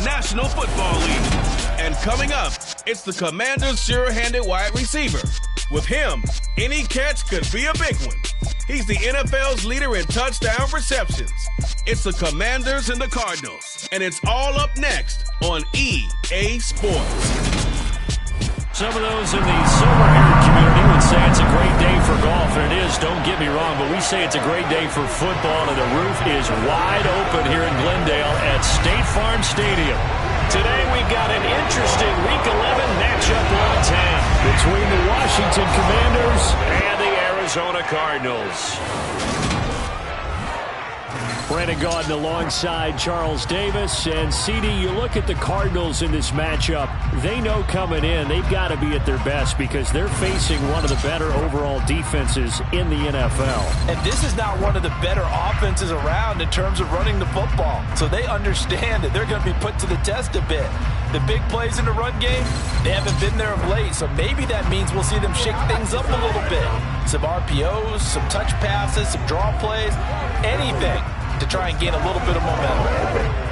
National Football League. And coming up, it's the Commanders' sure-handed wide receiver. With him, any catch could be a big one. He's the NFL's leader in touchdown receptions. It's the Commanders and the Cardinals, and it's all up next on EA Sports. Some of those in the silver-haired community would say it's a great day for golf, and it is, don't get me wrong, but we say it's a great day for football, and the roof is wide open here in Glendale at State Farm Stadium. Today we've got an interesting Week 11 matchup on tap between the Washington Commanders and the Arizona Cardinals. Brandon Gaudin alongside Charles Davis. And, CD, you look at the Cardinals in this matchup. They know coming in they've got to be at their best because they're facing one of the better overall defenses in the NFL. And this is not one of the better offenses around in terms of running the football. So they understand that they're going to be put to the test a bit. The big plays in the run game, they haven't been there of late. So maybe that means we'll see them shake things up a little bit. Some RPOs, some touch passes, some draw plays, anything to try and gain a little bit of momentum.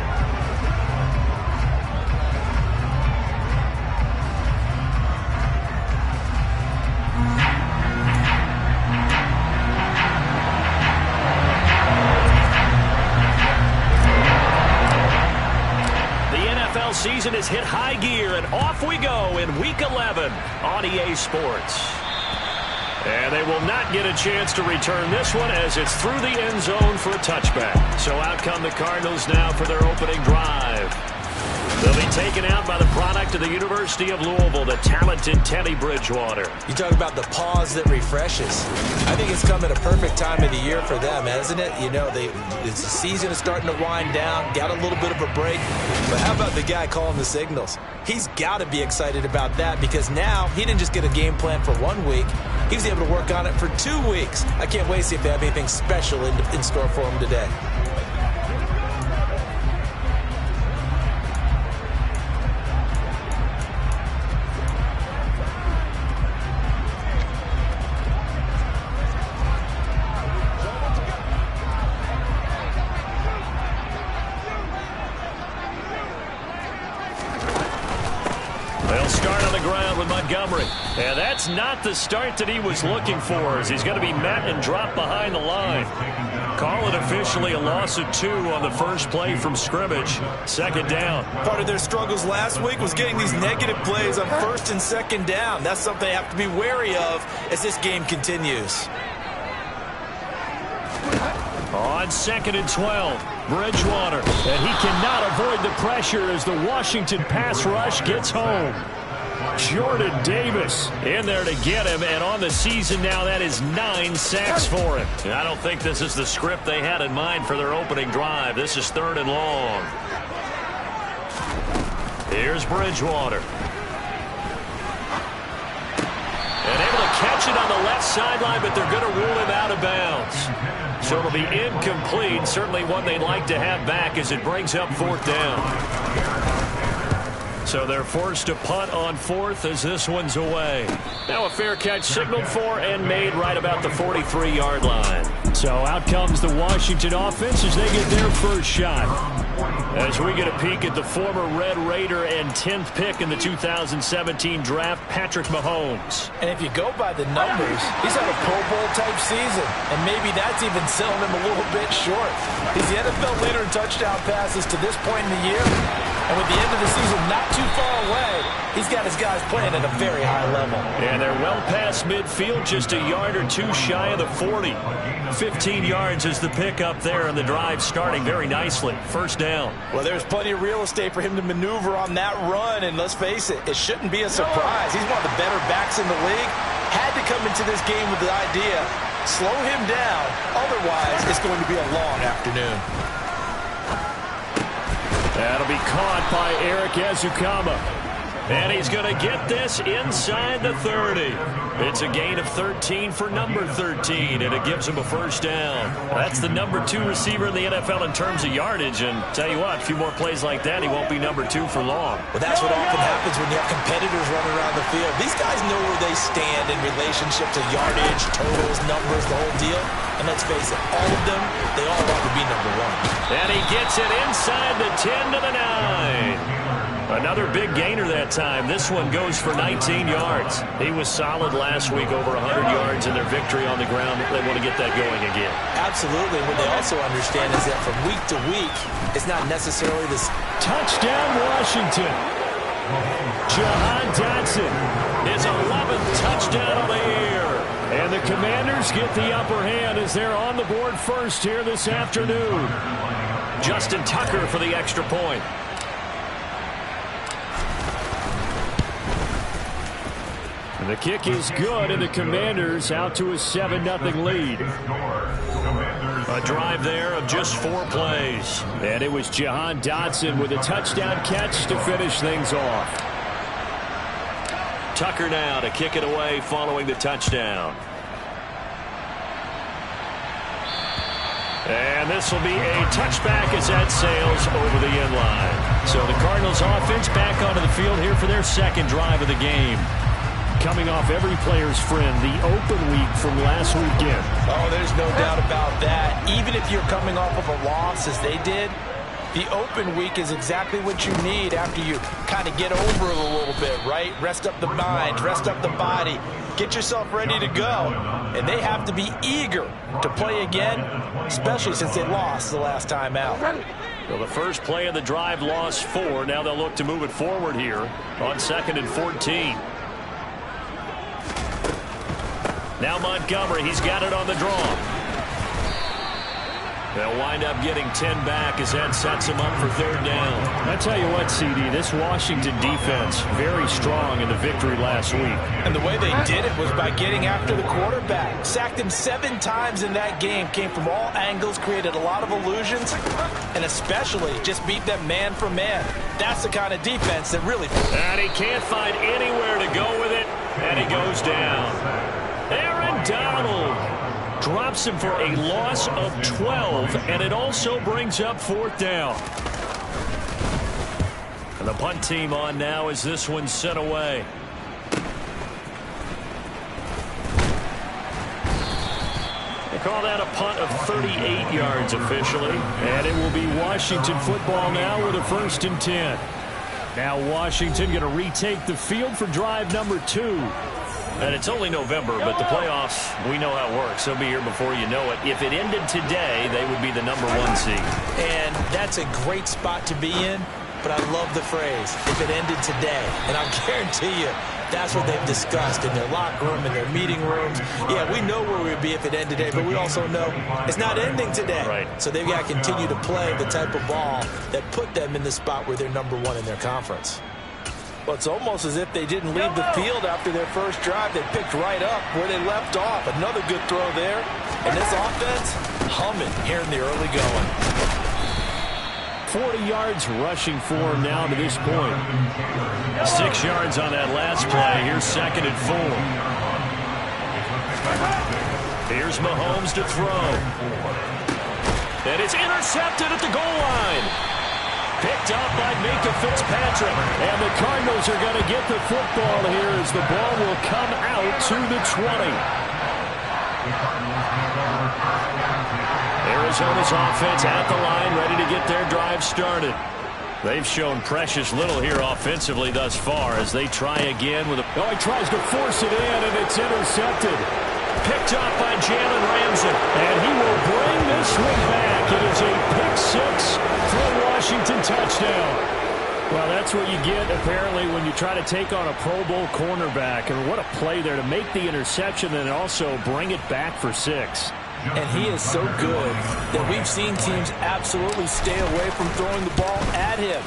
Season has hit high gear, and off we go in Week 11 on EA Sports. And they will not get a chance to return this one as it's through the end zone for a touchback. So out come the Cardinals now for their opening drive. They'll be taken out by the product of the University of Louisville, the talented Teddy Bridgewater. You talk about the pause that refreshes. I think it's come at a perfect time of the year for them, hasn't it? You know, the season is starting to wind down, got a little bit of a break. But how about the guy calling the signals? He's got to be excited about that because now he didn't just get a game plan for 1 week. He was able to work on it for 2 weeks. I can't wait to see if they have anything special in store for him today. And that's not the start that he was looking for, as he's going to be met and dropped behind the line. Call it officially a loss of 2 on the first play from scrimmage. Second down. Part of their struggles last week was getting these negative plays on first and second down. That's something they have to be wary of as this game continues. On 2nd and 12, Bridgewater. And he cannot avoid the pressure as the Washington pass rush gets home. Jordan Davis in there to get him, and on the season now, that is 9 sacks for him. I don't think this is the script they had in mind for their opening drive. This is 3rd and long. Here's Bridgewater. And able to catch it on the left sideline, but they're going to rule him out of bounds. So it'll be incomplete, certainly one they'd like to have back as it brings up 4th down. So they're forced to punt on 4th as this one's away. Now a fair catch signaled for and made right about the 43-yard line. So out comes the Washington offense as they get their first shot. As we get a peek at the former Red Raider and 10th pick in the 2017 draft, Patrick Mahomes. And if you go by the numbers, he's had a Pro Bowl-type season, and maybe that's even selling him a little bit short. He's the NFL leader in touchdown passes to this point in the year, and with the end of the season not too far away, he's got his guys playing at a very high level. And they're well past midfield, just a yard or 2 shy of the 40. 15 yards is the pickup there, and the drive starting very nicely. First down. Well, there's plenty of real estate for him to maneuver on that run, and let's face it, it shouldn't be a surprise. He's one of the better backs in the league. Had to come into this game with the idea, slow him down, otherwise it's going to be a long afternoon. That'll be caught by Eric Ezukama. And he's going to get this inside the 30. It's a gain of 13 for number 13, and it gives him a first down. That's the number 2 receiver in the NFL in terms of yardage, and tell you what, a few more plays like that, he won't be number 2 for long. Well, that's what often happens when you have competitors running around the field. These guys know where they stand in relationship to yardage, totals, numbers, the whole deal. And let's face it, all of them, they all want to be number 1. And he gets it inside the 10 to the 9. Another big gainer that time. This one goes for 19 yards. He was solid last week, over 100 yards in their victory on the ground. They want to get that going again. Absolutely. What they also understand is that from week to week, it's not necessarily this. Touchdown, Washington. Jahan Dotson. His 11th touchdown of the year. And the Commanders get the upper hand as they're on the board first here this afternoon. Justin Tucker for the extra point. And the kick is good, and the Commanders out to a 7-0 lead. A drive there of just 4 plays. And it was Jahan Dotson with a touchdown catch to finish things off. Tucker now to kick it away following the touchdown. And this will be a touchback as that sails over the end line. So the Cardinals offense back onto the field here for their second drive of the game. Coming off every player's friend, the open week from last weekend. Oh, there's no doubt about that. Even if you're coming off of a loss as they did, the open week is exactly what you need after you kind of get over it a little bit, right? Rest up the mind, rest up the body, get yourself ready to go. And they have to be eager to play again, especially since they lost the last time out. Well, the first play of the drive lost 4. Now they'll look to move it forward here on 2nd and 14. Now Montgomery, he's got it on the draw. They'll wind up getting 10 back as that sets them up for 3rd down. I tell you what, CD, this Washington defense, very strong in the victory last week. And the way they did it was by getting after the quarterback. Sacked him 7 times in that game. Came from all angles, created a lot of illusions, and especially just beat them man for man. That's the kind of defense that really... And he can't find anywhere to go with it, and he goes down. Aaron Donald drops him for a loss of 12, and it also brings up 4th down. And the punt team on now as this one's sent away. They call that a punt of 38 yards officially. And it will be Washington football now with a 1st and 10. Now Washington going to retake the field for drive number 2. And it's only November, but the playoffs, we know how it works. They'll be here before you know it. If it ended today, they would be the number 1 seed. And that's a great spot to be in, but I love the phrase, if it ended today. And I'll guarantee you, that's what they've discussed in their locker room, in their meeting rooms. Yeah, we know where we'd be if it ended today, but we also know it's not ending today. Right. So they've got to continue to play the type of ball that put them in the spot where they're number 1 in their conference. Well, it's almost as if they didn't leave the field after their first drive. They picked right up where they left off. Another good throw there. And this offense, humming here in the early going. 40 yards rushing for him now to this point. 6 yards on that last play. Here's 2nd and 4. Here's Mahomes to throw. And it's intercepted at the goal line. Picked up by Minka Fitzpatrick. And the Cardinals are going to get the football here as the ball will come out to the 20. Arizona's offense at the line, ready to get their drive started. They've shown precious little here offensively thus far as they try again with a... Oh, he tries to force it in, and it's intercepted. Picked up by Jalen Ramsey. And he will bring this one back. It is a pick-6 for a Washington touchdown. Well, that's what you get, apparently, when you try to take on a Pro Bowl cornerback. And what a play there to make the interception and also bring it back for 6. And he is so good that we've seen teams absolutely stay away from throwing the ball at him.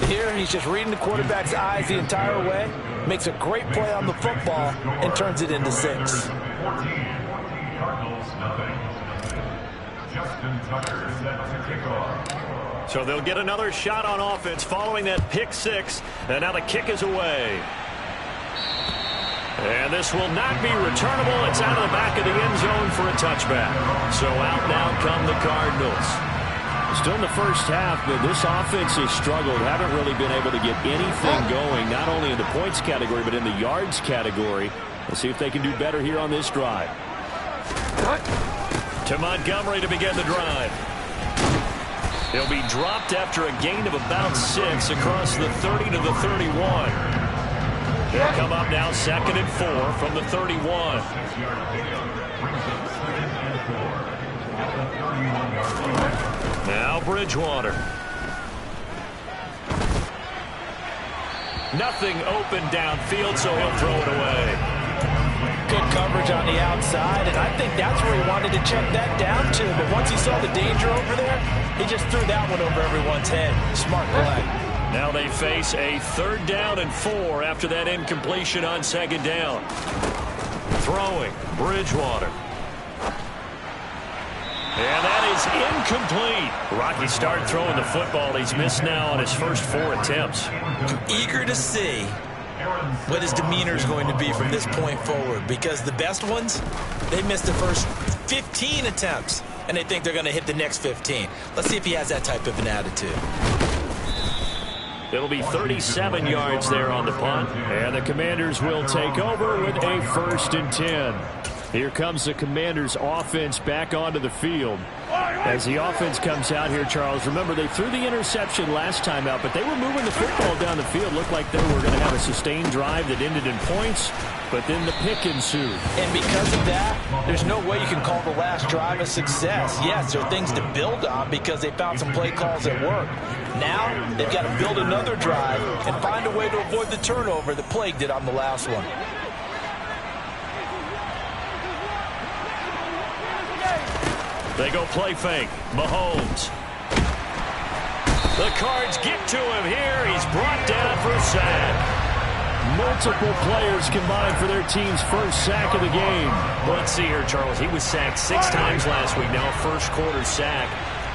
Here, he's just reading the quarterback's eyes the entire way, makes a great play on the football, and turns it into 6. So they'll get another shot on offense following that pick six. And now the kick is away. And this will not be returnable. It's out of the back of the end zone for a touchback. So out now come the Cardinals. Still in the first half, but this offense has struggled. Haven't really been able to get anything going, not only in the points category, but in the yards category. Let's see if they can do better here on this drive. To Montgomery to begin the drive. He'll be dropped after a gain of about 6 across the 30 to the 31. They'll come up now 2nd and 4 from the 31. Now Bridgewater. Nothing open downfield, so he'll throw it away. Good coverage on the outside, and I think that's where he wanted to check that down to. But once he saw the danger over there, he just threw that one over everyone's head. Smart play. Now they face a 3rd down and 4 after that incompletion on 2nd down. Throwing, Bridgewater. And that is incomplete. Rocky started throwing the football. He's missed now on his first 4 attempts. I'm eager to see what his demeanor is going to be from this point forward, because the best ones, they missed the first 15 attempts, and they think they're going to hit the next 15. Let's see if he has that type of an attitude. It'll be 37 yards there on the punt. And the Commanders will take over with a 1st and 10. Here comes the Commanders' offense back onto the field. As the offense comes out here, Charles, remember they threw the interception last time out, but they were moving the football down the field. Looked like they were going to have a sustained drive that ended in points, but then the pick ensued. And because of that, there's no way you can call the last drive a success. Yes, there are things to build on because they found some play calls that work. Now they've got to build another drive and find a way to avoid the turnover that plagued it on the last one. They go play fake. Mahomes. The Cards get to him here. He's brought down for a sack. Multiple players combined for their team's first sack of the game. Let's see here, Charles. He was sacked 6 times last week. Now a first quarter sack.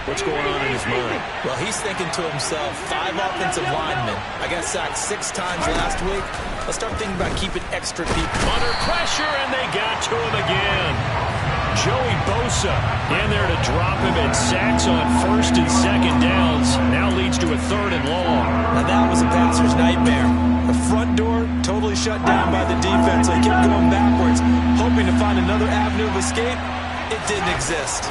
What's going on in his mind? Well, he's thinking to himself, 5 offensive linemen. I got sacked 6 times last week. Let's start thinking about keeping extra people under pressure, and they got to him again. Joey Bosa in there to drop him, and sacks on 1st and 2nd downs. Now leads to a 3rd and long. Now that was a passer's nightmare. The front door totally shut down by the defense. They kept going backwards, hoping to find another avenue of escape. It didn't exist.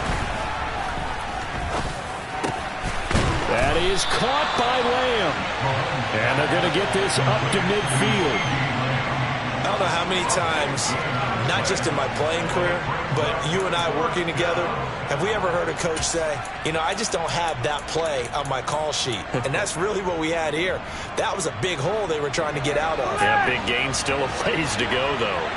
That is caught by Lamb. And they're going to get this up to midfield. I don't know how many times, not just in my playing career, but you and I working together, have we ever heard a coach say, you know, I just don't have that play on my call sheet. And that's really what we had here. That was a big hole they were trying to get out of. Yeah, big gain, still a ways to go, though.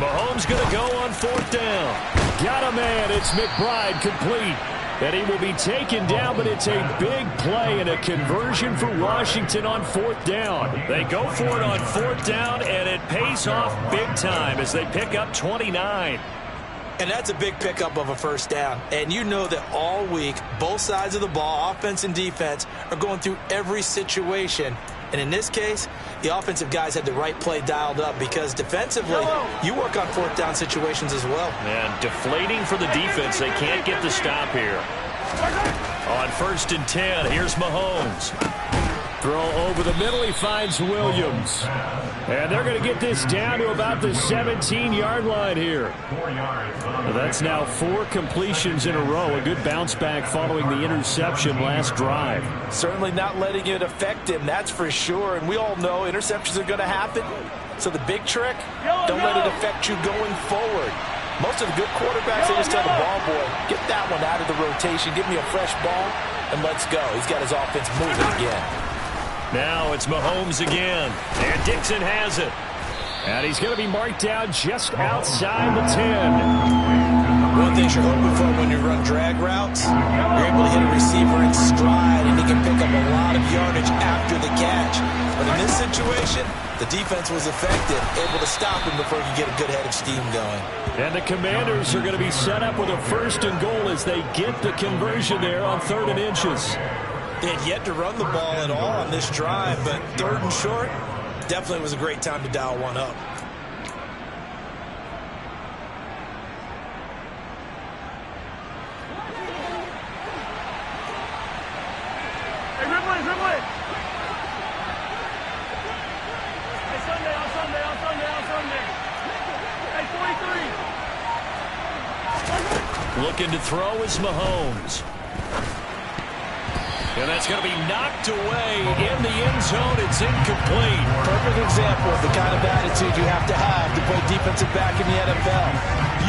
Mahomes going to go on 4th down. Got a man. It's McBride complete. And he will be taken down, but it's a big play and a conversion for Washington on 4th down. They go for it on 4th down, and it pays off big time as they pick up 29. And that's a big pickup of a 1st down. And you know that all week, both sides of the ball, offense and defense, are going through every situation. And in this case, the offensive guys had the right play dialed up because defensively, you work on 4th down situations as well. And deflating for the defense. They can't get the stop here. On 1st and 10, here's Mahomes. Throw over the middle. He finds Williams. And they're going to get this down to about the 17-yard line here. That's now 4 completions in a row. A good bounce back following the interception last drive. Certainly not letting it affect him, that's for sure. And we all know interceptions are going to happen. So the big trick, don't let it affect you going forward. Most of the good quarterbacks, they just tell the ball boy, get that one out of the rotation, give me a fresh ball, and let's go. He's got his offense moving again. Now it's Mahomes again, and Dixon has it. And he's going to be marked down just outside the 10. One thing you're hoping for when you run drag routes, you're able to hit a receiver in stride, and he can pick up a lot of yardage after the catch. But in this situation, the defense was effective, able to stop him before he could get a good head of steam going. And the Commanders are going to be set up with a 1st and goal as they get the conversion there on 3rd and inches. They had yet to run the ball at all on this drive, but 3rd and short definitely was a great time to dial one up. Looking to throw is Mahomes. And that's going to be knocked away in the end zone. It's incomplete. Perfect example of the kind of attitude you have to play defensive back in the NFL.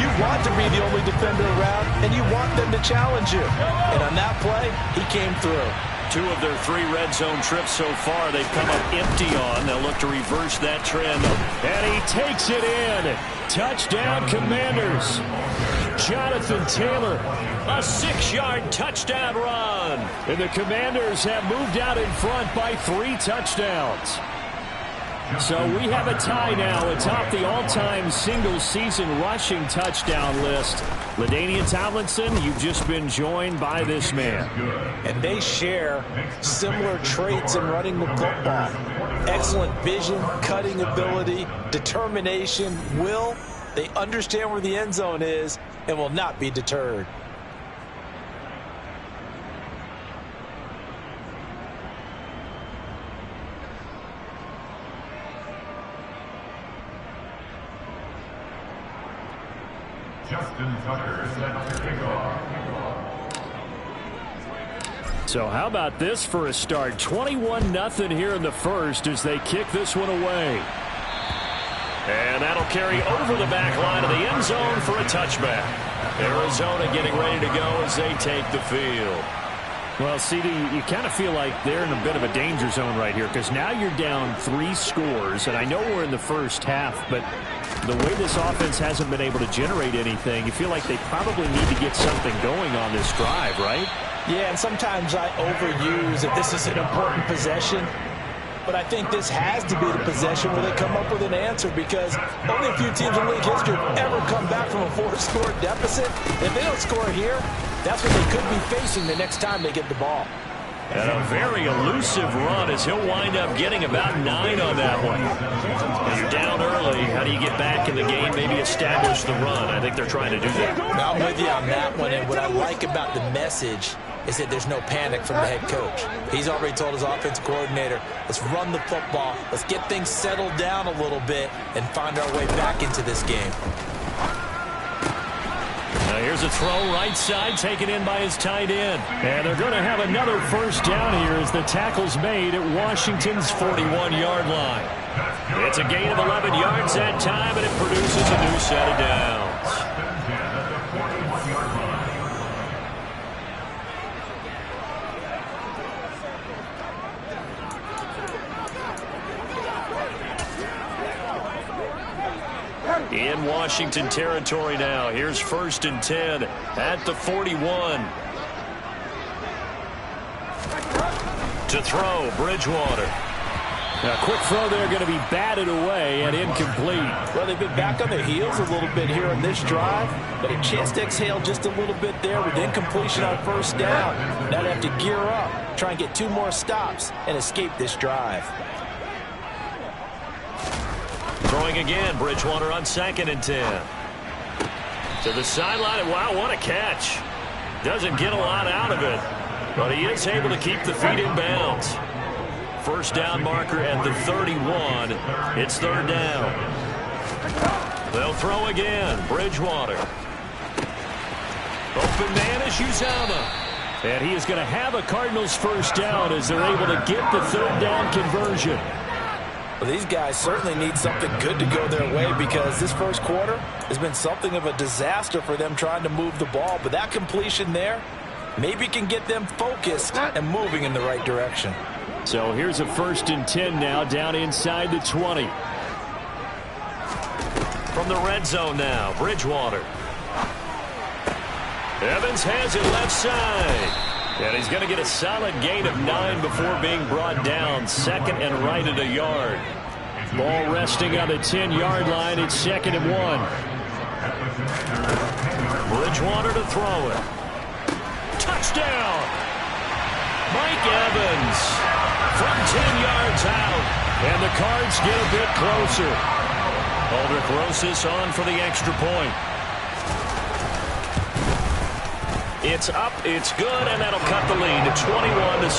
You want to be the only defender around, and you want them to challenge you. And on that play, he came through. 2 of their 3 red zone trips so far, they've come up empty on. They'll look to reverse that trend. And he takes it in. Touchdown, Commanders. Jonathan Taylor, a 6-yard touchdown run. And the Commanders have moved out in front by 3 touchdowns. So we have a tie now atop the all-time single-season rushing touchdown list. LaDainian Tomlinson, you've just been joined by this man. And they share similar traits in running the football. Excellent vision, cutting ability, determination, will. They understand where the end zone is and will not be deterred. Justin Tucker set to kick off. So how about this for a start? 21-0 here in the first as they kick this one away. And that'll carry over the back line of the end zone for a touchback. Arizona getting ready to go as they take the field. Well, CD, you kind of feel like they're in a bit of a danger zone right here because now you're down 3 scores, and I know we're in the first half, but the way this offense hasn't been able to generate anything, you feel like they probably need to get something going on this drive, right? Yeah, and sometimes I overuse if this is an important possession. But I think this has to be the possession where they come up with an answer because only a few teams in league history have ever come back from a 4-score deficit. If they don't score here, that's what they could be facing the next time they get the ball. And a very elusive run as he'll wind up getting about 9 on that one. When you're down early, how do you get back in the game, maybe establish the run? I think they're trying to do that. I'm with you on that one, and what I like about the message is that there's no panic from the head coach. He's already told his offensive coordinator, let's run the football, let's get things settled down a little bit and find our way back into this game. Now here's a throw right side taken in by his tight end. And they're going to have another first down here as the tackle's made at Washington's 41-yard line. It's a gain of 11 yards that time, and it produces a new set of downs. In Washington territory now. Here's 1st and 10 at the 41. To throw, Bridgewater. A quick throw there going to be batted away and incomplete. Well, they've been back on their heels a little bit here on this drive, but a chance to exhale just a little bit there with incompletion on 1st down. Now they have to gear up, try and get 2 more stops and escape this drive. Throwing again, Bridgewater on 2nd and 10. To the sideline, and wow, what a catch. Doesn't get a lot out of it, but he is able to keep the feet in bounds. 1st down marker at the 31. It's 3rd down. They'll throw again, Bridgewater. Open man is Uzama. And he is going to have a Cardinals 1st down as they're able to get the 3rd down conversion. Well, these guys certainly need something good to go their way because this first quarter has been something of a disaster for them trying to move the ball. But that completion there maybe can get them focused and moving in the right direction. So here's a 1st and 10 now down inside the 20. From the red zone now, Bridgewater. Evans has it left side. And he's going to get a solid gain of 9 before being brought down. Second and right at a yard. Ball resting on the 10-yard line. It's 2nd and 1. Bridgewater to throw it. Touchdown! Mike Evans from 10 yards out. And the Cards get a bit closer. Aldrich Rosas on for the extra point. It's up, it's good, and that'll cut the lead to 21-7.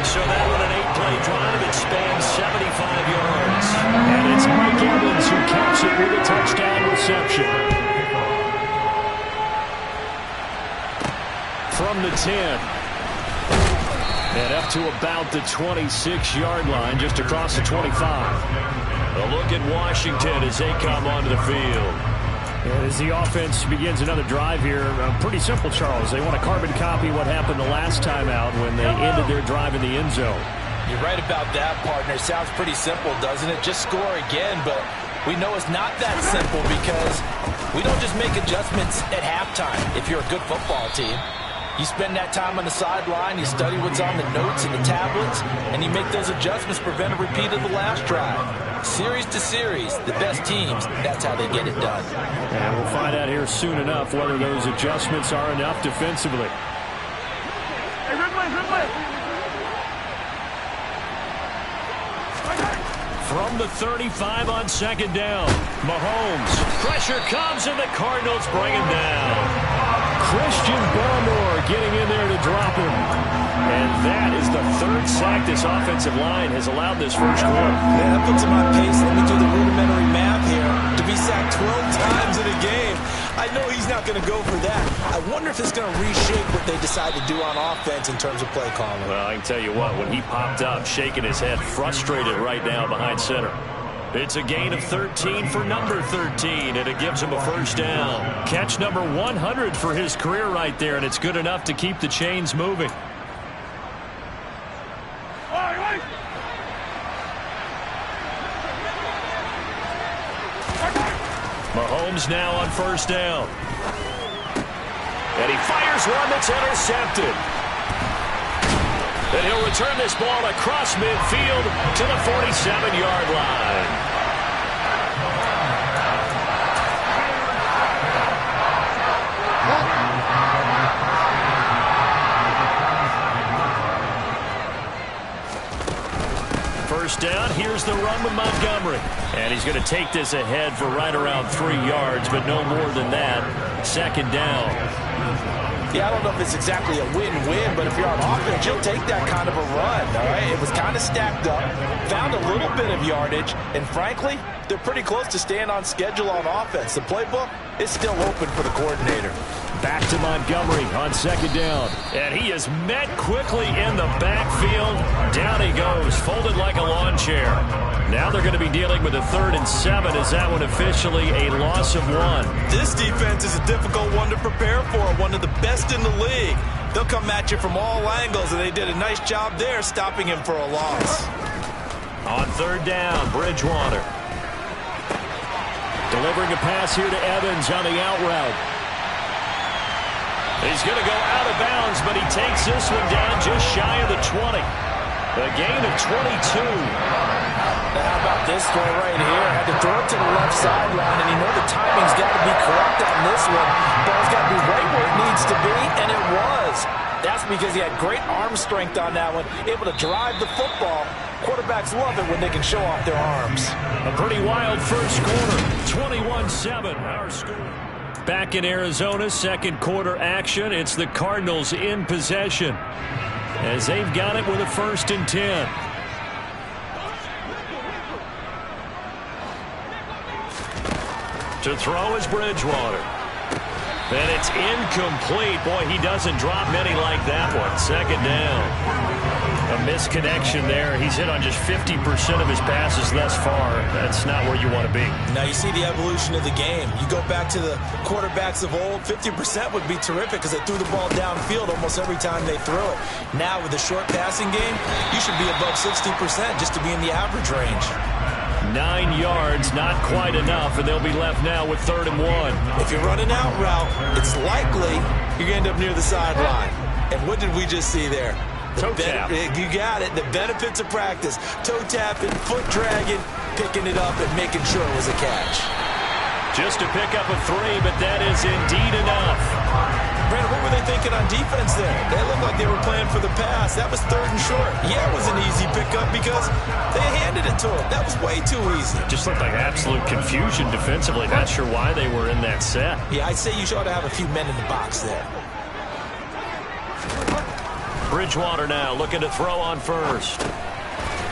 So that one an 8-play drive. It spans 75 yards. And it's Mike Evans who caps it with a touchdown reception. From the 10. And up to about the 26-yard line, just across the 25. A look at Washington as they come onto the field. And as the offense begins another drive here, pretty simple, Charles. They want to carbon copy what happened the last time out when they ended their drive in the end zone. You're right about that, partner. Sounds pretty simple, doesn't it? Just score again, but we know it's not that simple because we don't just make adjustments at halftime if you're a good football team. You spend that time on the sideline, you study what's on the notes and the tablets, and you make those adjustments to prevent a repeat of the last drive. Series to series, the best teams, that's how they get it done. And we'll find out here soon enough whether those adjustments are enough defensively. From the 35 on 2nd down, Mahomes. Pressure comes, and the Cardinals bring him down. Christian Barmore getting in there to drop him. And that is the 3rd sack this offensive line has allowed this first quarter. Yeah, that puts him on pace. Let me do the rudimentary math here. To be sacked 12 times in a game, I know he's not going to go for that. I wonder if it's going to reshape what they decide to do on offense in terms of play calling. Well, I can tell you what, when he popped up, shaking his head, frustrated right now behind center. It's a gain of 13 for number 13, and it gives him a first down. Catch number 100 for his career right there, and it's good enough to keep the chains moving. Mahomes now on first down. And he fires one that's intercepted. And he'll return this ball across midfield to the 47-yard line. First down, here's the run with Montgomery. And he's going to take this ahead for right around 3 yards, but no more than that. 2nd down. Yeah, I don't know if it's exactly a win-win, but if you're on offense, you'll take that kind of a run, all right? It was kind of stacked up, found a little bit of yardage, and frankly, they're pretty close to staying on schedule on offense. The playbook is still open for the coordinator. Back to Montgomery on 2nd down. And he is met quickly in the backfield. Down he goes, folded like a lawn chair. Now they're going to be dealing with a 3rd and 7. Is that one officially a loss of 1? This defense is a difficult one to prepare for, one of the best in the league. They'll come at you from all angles, and they did a nice job there stopping him for a loss. On 3rd down, Bridgewater. Delivering a pass here to Evans on the out route. He's going to go out of bounds, but he takes this one down just shy of the 20. A gain of 22. Now how about this throw right here? Had to throw it to the left sideline, and you know the timing's got to be correct on this one. Ball's got to be right where it needs to be, and it was. That's because he had great arm strength on that one, able to drive the football. Quarterbacks love it when they can show off their arms. A pretty wild first quarter. 21-7, our score. Back in Arizona, 2nd quarter action. It's the Cardinals in possession as they've got it with a 1st and 10. To throw is Bridgewater. And it's incomplete. Boy, he doesn't drop many like that one. 2nd down. A misconnection there. He's hit on just 50% of his passes thus far. That's not where you want to be. Now you see the evolution of the game. You go back to the quarterbacks of old, 50% would be terrific because they threw the ball downfield almost every time they threw it. Now with the short passing game, you should be above 60% just to be in the average range. 9 yards, not quite enough, and they'll be left now with 3rd and 1. If you run an out route, it's likely you're going to end up near the sideline. And what did we just see there? Toe tap. You got it. The benefits of practice. Toe tapping, foot dragging, picking it up, and making sure it was a catch. Just to pick up a 3, but that is indeed enough. Brandon, what were they thinking on defense there? They looked like they were playing for the pass. That was 3rd and short. Yeah, it was an easy pickup because they handed it to him. That was way too easy. Just looked like absolute confusion defensively. Not sure why they were in that set. Yeah, I'd say you ought to have a few men in the box there. Bridgewater now looking to throw on first.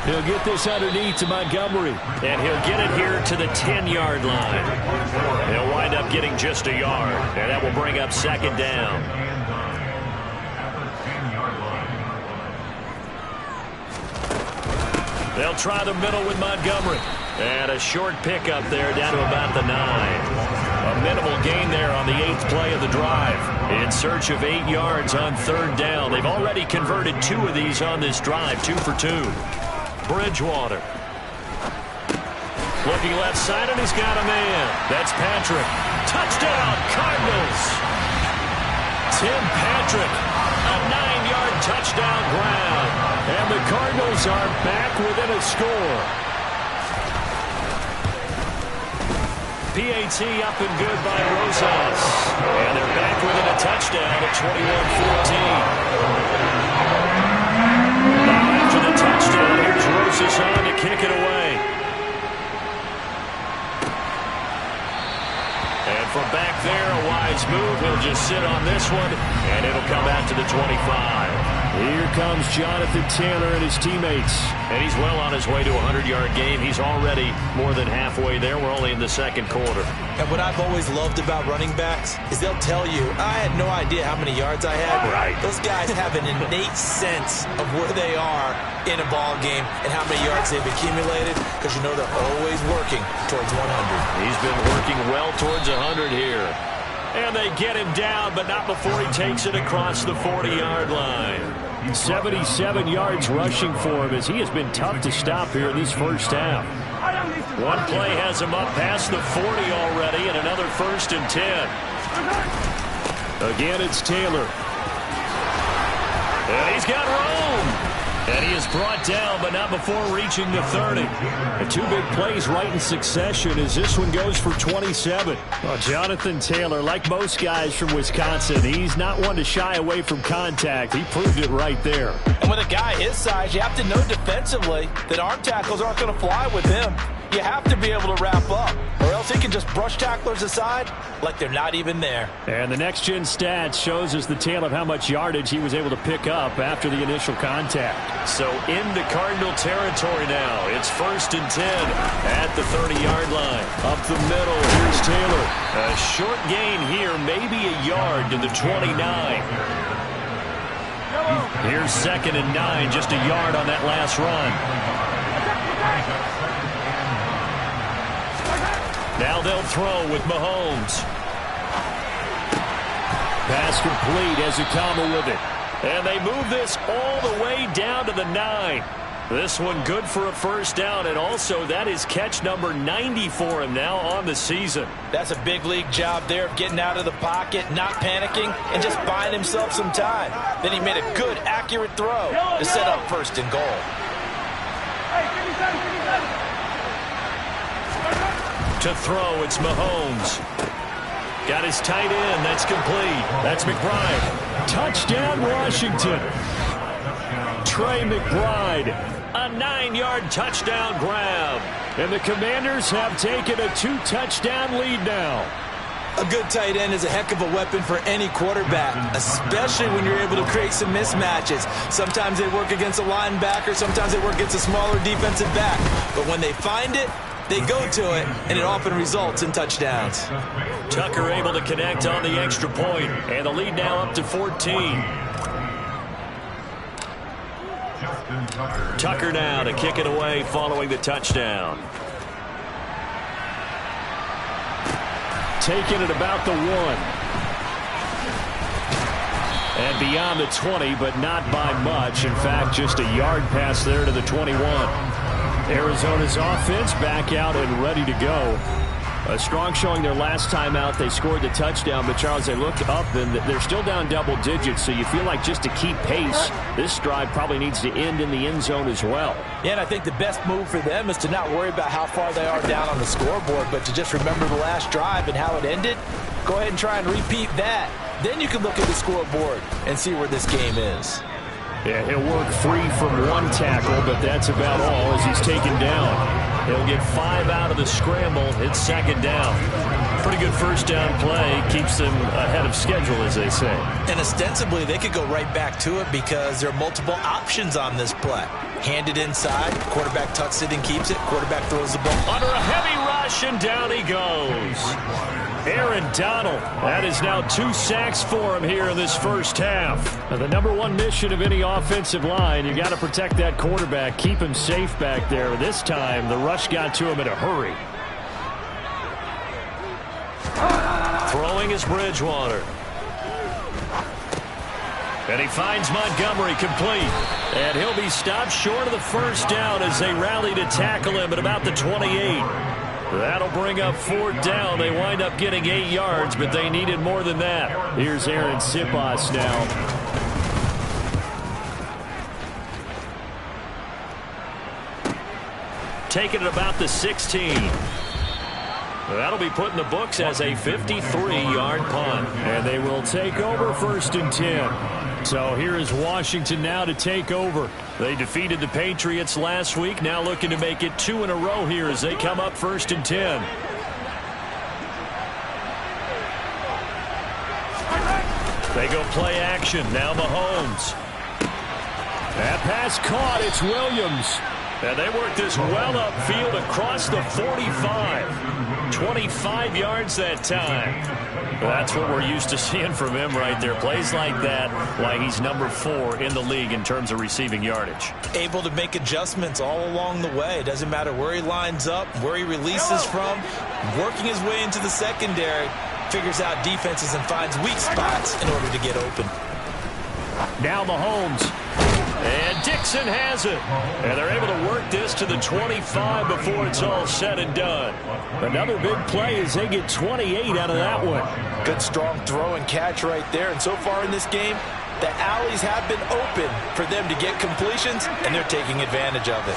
He'll get this underneath to Montgomery. And he'll get it here to the 10-yard line. He'll wind up getting just a yard. And that will bring up 2nd down. They'll try the middle with Montgomery. And a short pickup there down to about the 9. A minimal gain there on the 8th play of the drive. In search of 8 yards on 3rd down. They've already converted 2 of these on this drive, 2 for 2. Bridgewater. Looking left side, and he's got a man. That's Patrick. Touchdown, Cardinals. Tim Patrick, a 9-yard touchdown grab. And the Cardinals are back within a score. PAT up and good by Rosas. And they're back within a touchdown at 21-14. Now after the touchdown, here's Rosas on to kick it away. And from back there, a wise move. He'll just sit on this one, and it'll come out to the 25. Here comes Jonathan Taylor and his teammates. And he's well on his way to a 100-yard game. He's already more than halfway there. We're only in the 2nd quarter. And what I've always loved about running backs is they'll tell you, I had no idea how many yards I had. Right. Those guys have an innate sense of where they are in a ball game and how many yards they've accumulated because you know they're always working towards 100. He's been working well towards 100 here. And they get him down, but not before he takes it across the 40-yard line. 77 yards rushing for him as he has been tough to stop here in this first half. One play has him up past the 40 already, and another 1st and 10. Again, it's Taylor. And he's got room. And he is brought down, but not before reaching the 30. And 2 big plays right in succession as this one goes for 27. Well, Jonathan Taylor, like most guys from Wisconsin, he's not one to shy away from contact. He proved it right there. And with a guy his size, you have to know defensively that arm tackles aren't going to fly with him. You have to be able to wrap up, or else he can just brush tacklers aside like they're not even there. And the next-gen stats shows us the tale of how much yardage he was able to pick up after the initial contact. So into Cardinal territory now. It's 1st and 10 at the 30-yard line. Up the middle, here's Taylor. A short gain here, maybe a yard to the 29. Here's 2nd and 9, just a yard on that last run. Now they'll throw with Mahomes. Pass complete as Akama with it. And they move this all the way down to the 9. This one good for a 1st down, and also that is catch number 90 for him now on the season. That's a big league job there of getting out of the pocket, not panicking, and just buying himself some time. Then he made a good, accurate throw to set up 1st and goal. To throw, it's Mahomes. Got his tight end. That's complete. That's McBride. Touchdown, Washington. Trey McBride. A 9-yard touchdown grab. And the Commanders have taken a 2-touchdown lead now. A good tight end is a heck of a weapon for any quarterback, especially when you're able to create some mismatches. Sometimes they work against a linebacker. Sometimes they work against a smaller defensive back. But when they find it, they go to it, and it often results in touchdowns. Tucker able to connect on the extra point, and the lead now up to 14. Tucker now to kick it away following the touchdown. Taking it about the 1. And beyond the 20, but not by much. In fact, just a yard pass there to the 21. Arizona's offense back out and ready to go. A strong showing their last time out. They scored the touchdown, but Charles, they looked up and they're still down double digits, so you feel like just to keep pace, this drive probably needs to end in the end zone as well. Yeah, and I think the best move for them is to not worry about how far they are down on the scoreboard, but to just remember the last drive and how it ended. Go ahead and try and repeat that. Then you can look at the scoreboard and see where this game is. Yeah, he'll work 3 from 1 tackle, but that's about all as he's taken down. He'll get 5 out of the scramble. It's second down. Pretty good first down play. Keeps them ahead of schedule, as they say. And ostensibly, they could go right back to it because there are multiple options on this play. Hand it inside. Quarterback tucks it and keeps it. Quarterback throws the ball. Under a heavy rush, and down he goes. Aaron Donald. That is now 2 sacks for him here in this first half. Now, the number one mission of any offensive line, you got to protect that quarterback, keep him safe back there. This time, the rush got to him in a hurry. Throwing is Bridgewater. And he finds Montgomery complete. And he'll be stopped short of the first down as they rally to tackle him at about the 28. That'll bring up 4th down. They wind up getting 8 yards, but they needed more than that. Here's Aaron Siposs now. Taking it about the 16. That'll be put in the books as a 53-yard punt. And they will take over 1st and 10. So here is Washington now to take over. They defeated the Patriots last week, now looking to make it 2 in a row here as they come up 1st and 10. They go play action. Now Mahomes. That pass caught. It's Williams. And they work this well upfield across the 45. 25 yards that time. That's what we're used to seeing from him right there. Plays like that, why he's number 4 in the league in terms of receiving yardage. Able to make adjustments all along the way. Doesn't matter where he lines up, where he releases from. Working his way into the secondary. Figures out defenses and finds weak spots in order to get open. Now Mahomes. And Dixon has it. And they're able to work this to the 25 before it's all said and done. Another big play as they get 28 out of that one. Good strong throw and catch right there. And so far in this game, the alleys have been open for them to get completions, and they're taking advantage of it.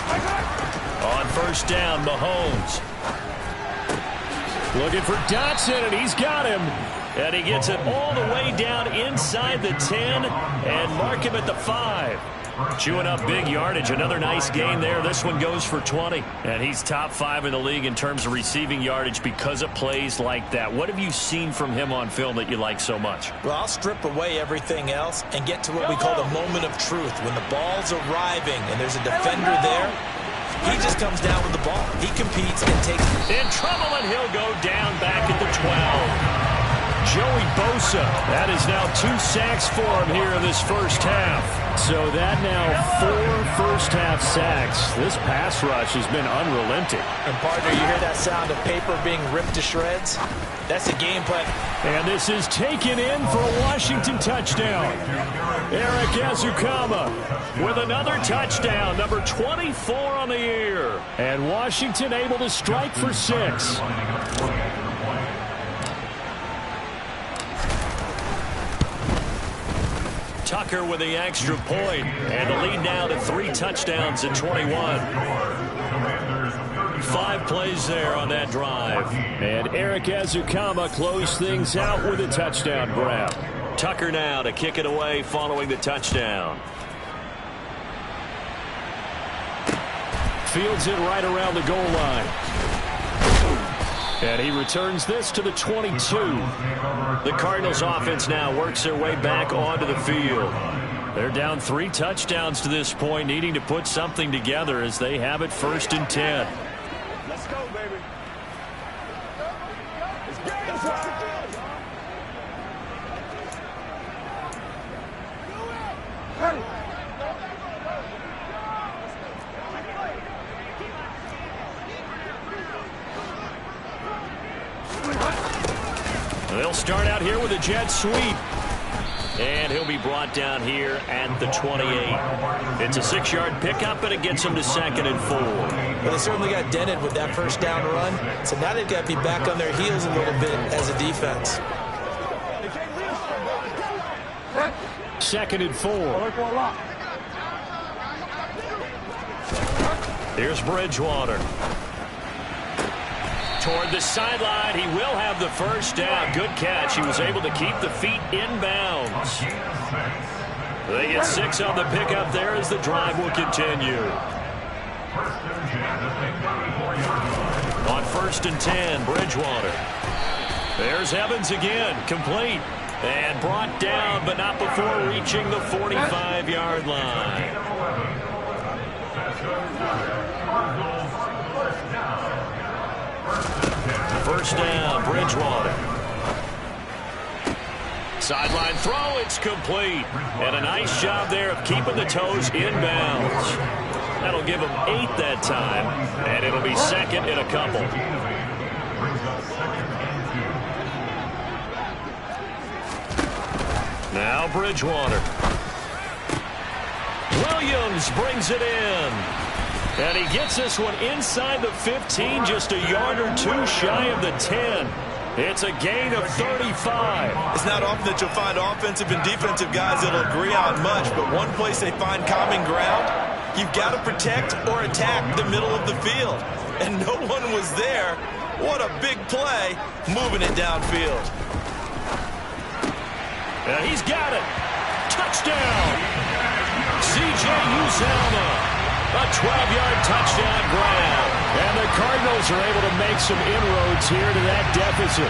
On 1st down, Mahomes. Looking for Dotson, and he's got him. And he gets it all the way down inside the 10 and mark him at the 5. Chewing up big yardage. Another nice gain there. This one goes for 20. And he's top 5 in the league in terms of receiving yardage because of plays like that. What have you seen from him on film that you like so much? Well, I'll strip away everything else and get to what we call the moment of truth. When the ball's arriving and there's a defender there, he just comes down with the ball. He competes and takes in trouble, and he'll go down back at the 12. Joey Bosa. That is now 2 sacks for him here in this first half. So that now 4 first-half sacks. This pass rush has been unrelenting. And, partner, you hear that sound of paper being ripped to shreds? That's the game plan. And this is taken in for a Washington touchdown. Eric Azukama with another touchdown, number 24 on the year. And Washington able to strike for 6. Tucker with the extra point, and the lead now to 3 touchdowns at 21. 5 plays there on that drive. And Eric Azukama closed things out with a touchdown grab. Tucker now to kick it away following the touchdown. Fields it right around the goal line. And he returns this to the 22. The Cardinals offense now works their way back onto the field. They're down 3 touchdowns to this point, needing to put something together as they have it 1st and 10. Let's go, baby. They'll start out here with a jet sweep. And he'll be brought down here at the 28. It's a 6-yard pickup, and it gets him to 2nd and 4. But they certainly got dented with that first down run. So now they've got to be back on their heels a little bit as a defense. 2nd and 4. Here's Bridgewater. Toward the sideline, he will have the first down. Good catch. He was able to keep the feet inbounds. They get 6 on the pickup there as the drive will continue. On 1st and 10, Bridgewater. There's Evans again, complete. And brought down, but not before reaching the 45-yard line. First down, Bridgewater. Sideline throw, it's complete. And a nice job there of keeping the toes inbounds. That'll give him 8 that time, and it'll be 2nd and a couple. Now Bridgewater. Williams brings it in. And he gets this one inside the 15, just a yard or 2 shy of the 10. It's a gain of 35. It's not often that you'll find offensive and defensive guys that'll agree on much, but one place they find common ground, you've got to protect or attack the middle of the field. And no one was there. What a big play, moving it downfield. And he's got it. Touchdown. C.J. Uzomah. A 12-yard touchdown grab. And the Cardinals are able to make some inroads here to that deficit.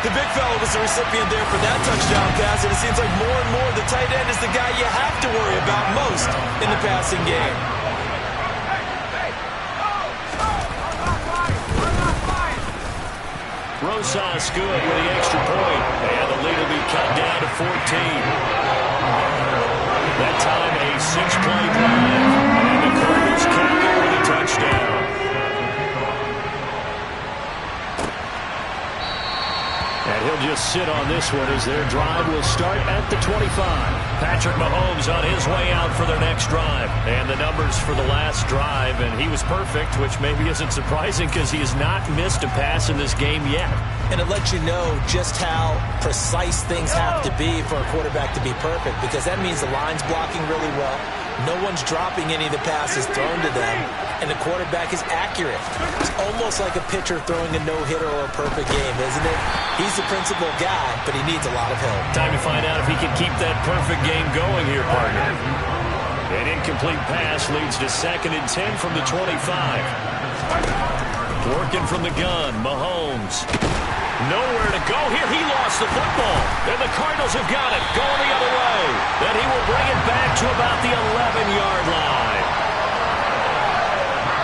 The big fella was the recipient there for that touchdown pass, and it seems like more and more the tight end is the guy you have to worry about most in the passing game. Rosas good with the extra point. And the lead will be cut down to 14. That time a 6-play drive. And the Cardinals counter with a touchdown. And he'll just sit on this one as their drive will start at the 25. Patrick Mahomes on his way out for their next drive. And the numbers for the last drive, and he was perfect, which maybe isn't surprising because he has not missed a pass in this game yet. And it lets you know just how precise things have to be for a quarterback to be perfect, because that means the line's blocking really well. No one's dropping any of the passes thrown to them, and the quarterback is accurate. It's almost like a pitcher throwing a no-hitter or a perfect game, isn't it? He's the principal guy, but he needs a lot of help. Time to find out if he can keep that perfect game going here, partner. An incomplete pass leads to 2nd and 10 from the 25. Working from the gun, Mahomes. Nowhere to go here. He lost the football. And the Cardinals have got it. Going the other way. Then he will bring it back to about the 11-yard line.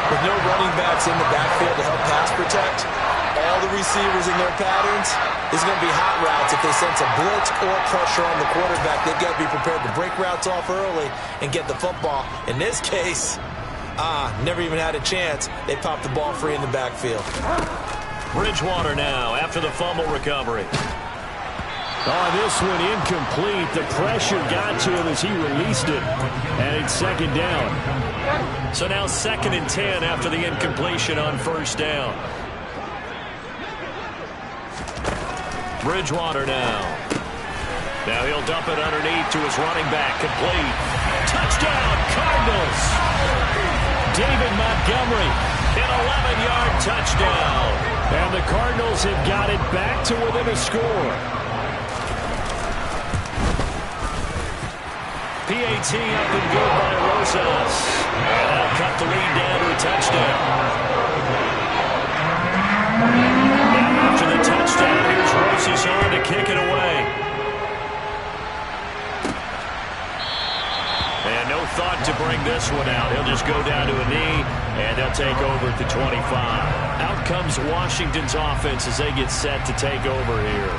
With no running backs in the backfield to help pass protect, all the receivers in their patterns is going to be hot routes. If they sense a blitz or pressure on the quarterback, they've got to be prepared to break routes off early and get the football. In this case, never even had a chance. They popped the ball free in the backfield. Bridgewater now after the fumble recovery. Oh, this one incomplete. The pressure got to him as he released it. And it's 2nd down. So now 2nd and 10 after the incompletion on 1st down. Bridgewater now. Now he'll dump it underneath to his running back. Complete. Touchdown, Cardinals. David Montgomery, an 11-yard touchdown. And the Cardinals have got it back to within a score. PAT up and good by Rosas. And that'll cut the lead down to a touchdown. And after the touchdown, here's Rosas on to kick it away. And no thought to bring this one out. He'll just go down to a knee, and they'll take over at the 25. Out comes Washington's offense as they get set to take over here.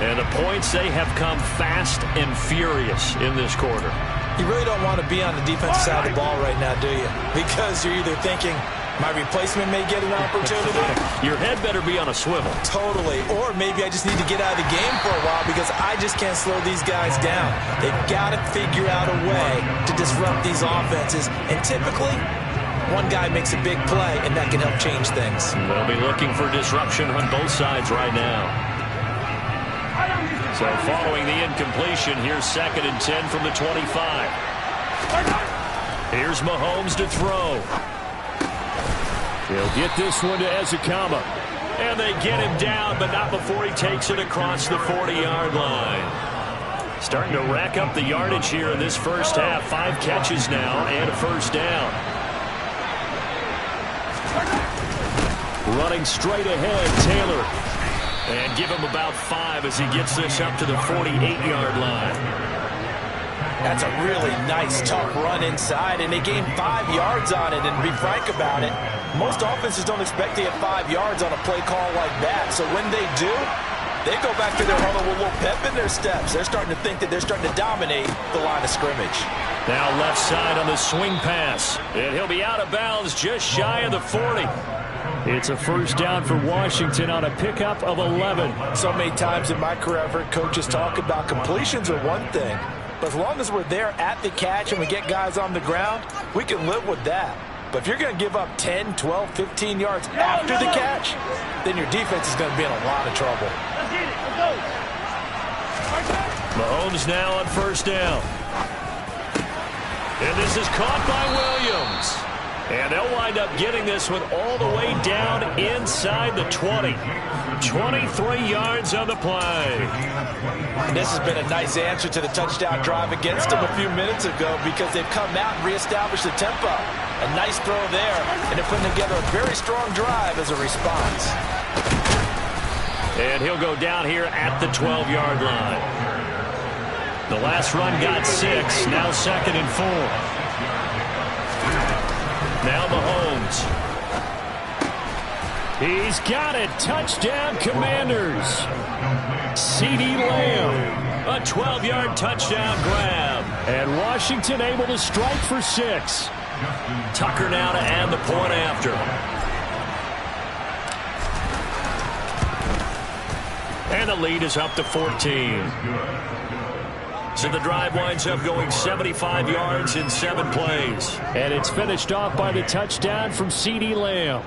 And the points, they have come fast and furious in this quarter. You really don't want to be on the defensive side of the ball right now, do you? Because you're either thinking, my replacement may get an opportunity. Your head better be on a swivel. Totally. Or maybe I just need to get out of the game for a while because I just can't slow these guys down. They've got to figure out a way to disrupt these offenses. And typically, One guy makes a big play, and that can help change things. They'll be looking for disruption on both sides right now. So following the incompletion, here's 2nd and 10 from the 25. Here's Mahomes to throw. He'll get this one to Ezekama. And they get him down, but not before he takes it across the 40-yard line. Starting to rack up the yardage here in this first half. 5 catches now and a first down. Running straight ahead, Taylor. And give him about 5 as he gets this up to the 48-yard line. That's a really nice, tough run inside, and they gained 5 yards on it. And to be frank about it, most offenses don't expect to get 5 yards on a play call like that. So when they do, they go back to their huddle with a little pep in their steps. They're starting to think that they're starting to dominate the line of scrimmage. Now left side on the swing pass. And he'll be out of bounds just shy of the 40. It's a first down for Washington on a pickup of 11. So many times in my career, I've heard coaches talk about completions are one thing. But as long as we're there at the catch and we get guys on the ground, we can live with that. But if you're going to give up 10, 12, 15 yards after the catch, then your defense is going to be in a lot of trouble. Mahomes now on first down. And this is caught by Williams. And they'll wind up getting this one all the way down inside the 20. 23 yards on the play. And this has been a nice answer to the touchdown drive against them a few minutes ago because they've come out and reestablished the tempo. A nice throw there, and they're putting together a very strong drive as a response. And he'll go down here at the 12-yard line. The last run got 6, now 2nd and 4. Now Mahomes. He's got it. Touchdown, Commanders. CeeDee Lamb. A 12-yard touchdown grab. And Washington able to strike for 6. Tucker now to add the point after. And the lead is up to 14. So the drive winds up going 75 yards in 7 plays. And it's finished off by the touchdown from CeeDee Lamb.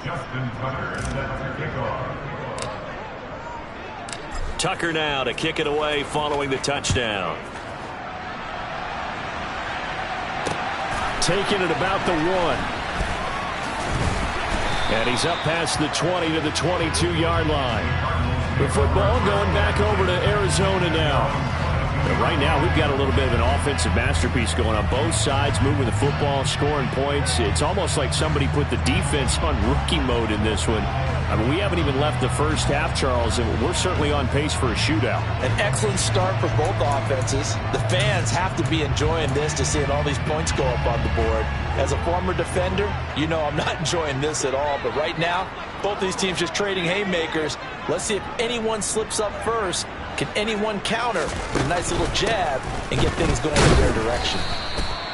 Justin Tucker sets the kickoff. Tucker now to kick it away following the touchdown. Taking it about the 1. And he's up past the 20 to the 22-yard line. The football going back over to Arizona now. And right now, we've got a little bit of an offensive masterpiece going on both sides, moving the football, scoring points. It's almost like somebody put the defense on rookie mode in this one. I mean, we haven't even left the first half, Charles, and we're certainly on pace for a shootout. An excellent start for both offenses. The fans have to be enjoying this to seeing all these points go up on the board. As a former defender, you know I'm not enjoying this at all. But right now, both these teams just trading haymakers. Let's see if anyone slips up first. Can anyone counter with a nice little jab and get things going in their direction?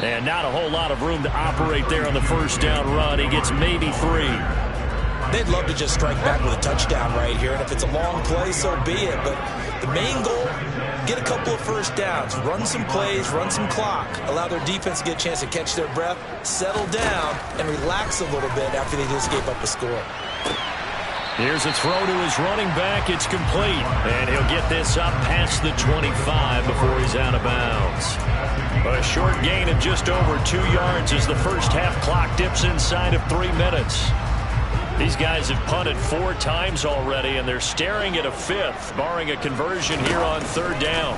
And not a whole lot of room to operate there on the first down run. He gets maybe 3. They'd love to just strike back with a touchdown right here. And if it's a long play, so be it. But the main goal, get a couple of first downs, run some plays, run some clock, allow their defense to get a chance to catch their breath, settle down, and relax a little bit after they just gave up a score. Here's a throw to his running back. It's complete. And he'll get this up past the 25 before he's out of bounds. A short gain of just over 2 yards as the first half clock dips inside of 3 minutes. These guys have punted 4 times already, and they're staring at a 5th, barring a conversion here on 3rd down.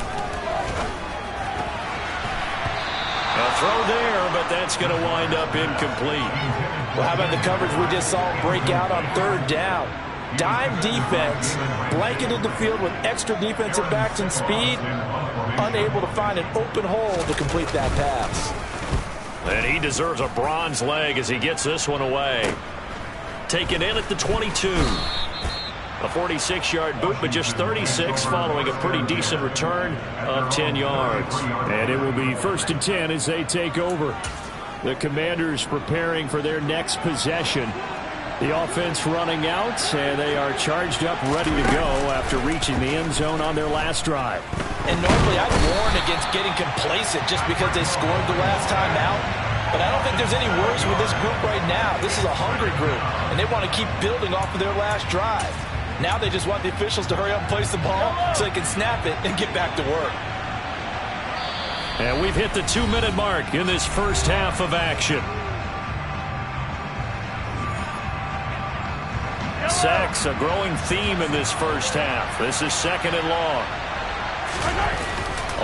A throw there, but that's going to wind up incomplete. Well, how about the coverage we just saw break out on 3rd down? Dime defense, blanketed the field with extra defensive backs and speed, unable to find an open hole to complete that pass. And he deserves a bronze leg as he gets this one away. Taken in at the 22. A 46-yard boot, but just 36 following a pretty decent return of 10 yards. And it will be 1st and 10 as they take over. The Commanders preparing for their next possession. The offense running out, and they are charged up, ready to go after reaching the end zone on their last drive. And normally I'd warn against getting complacent just because they scored the last time out. But I don't think there's any worries with this group right now. This is a hungry group, and they want to keep building off of their last drive. Now they just want the officials to hurry up and place the ball so they can snap it and get back to work. And we've hit the 2-minute mark in this first half of action. Sacks, a growing theme in this first half. This is 2nd and long.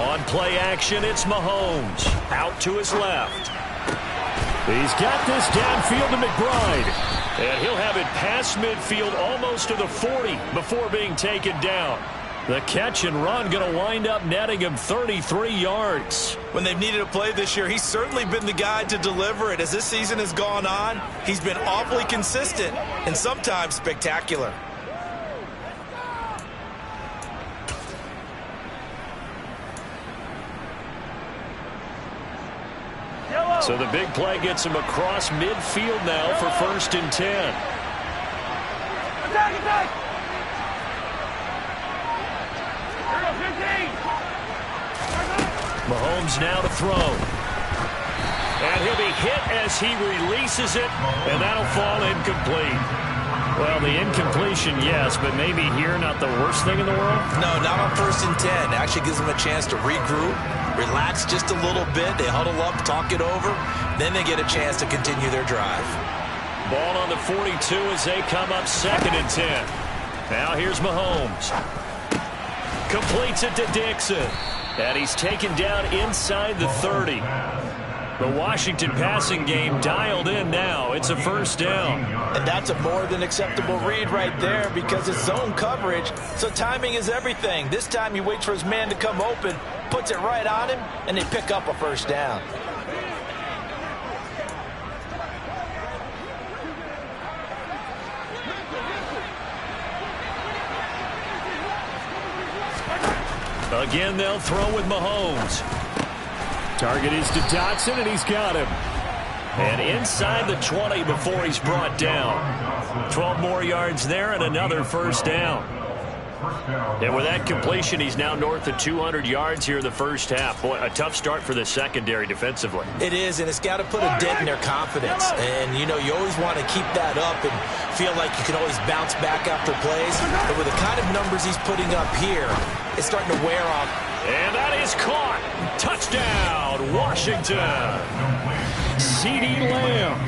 On play action, it's Mahomes. Out to his left. He's got this downfield to McBride. And he'll have it past midfield almost to the 40 before being taken down. The catch and run going to wind up netting him 33 yards. When they've needed a play this year, he's certainly been the guy to deliver it. As this season has gone on, he's been awfully consistent and sometimes spectacular. So the big play gets him across midfield now for 1st and 10. Attack! Mahomes now to throw. And he'll be hit as he releases it, and that'll fall incomplete. Well, the incompletion, yes, but maybe here not the worst thing in the world? No, not on 1st and 10. It actually gives them a chance to regroup, relax just a little bit. They huddle up, talk it over. Then they get a chance to continue their drive. Ball on the 42 as they come up 2nd and 10. Now here's Mahomes. Completes it to Dixon. And he's taken down inside the 30. The Washington passing game dialed in now. It's a 1st down. And that's a more than acceptable read right there because it's zone coverage, so timing is everything. This time he waits for his man to come open, puts it right on him, and they pick up a 1st down. Again, they'll throw with Mahomes. Target is to Dotson, and he's got him. And inside the 20 before he's brought down. 12 more yards there and another 1st down. And with that completion, he's now north of 200 yards here in the first half. Boy, a tough start for the secondary defensively. It is, and it's got to put a dent in their confidence. And, you know, you always want to keep that up and feel like you can always bounce back after plays. But with the kind of numbers he's putting up here, it's starting to wear off. And that is caught. Touchdown, Washington. CeeDee Lamb.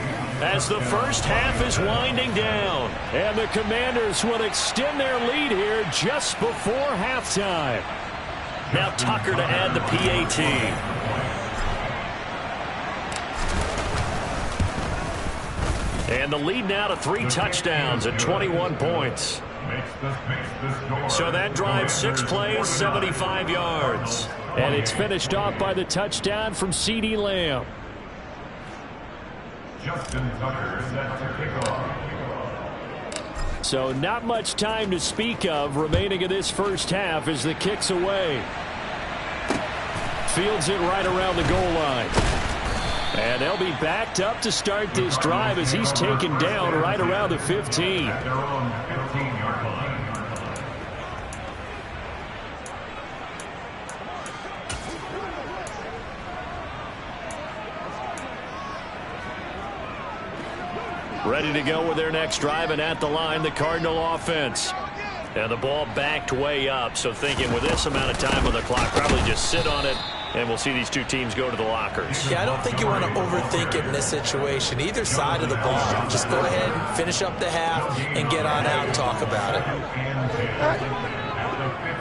As the first half is winding down. And the Commanders will extend their lead here just before halftime. Now Tucker to add the PAT. And the lead now to 3 touchdowns at 21 points. So that drives 6 plays, 75 yards. And it's finished off by the touchdown from CeeDee Lamb. Justin Tucker set to kick off. So not much time to speak of remaining in this first half as the kick's away. Fields it right around the goal line. And they'll be backed up to start this drive as he's taken down right around the 15. At their own 15-yard line. Ready to go with their next drive, and at the line, the Cardinal offense. And the ball backed way up, so thinking with this amount of time on the clock, probably just sit on it, and we'll see these two teams go to the lockers. Yeah, I don't think you want to overthink it in this situation. Either side of the ball, just go ahead and finish up the half and get on out and talk about it. At the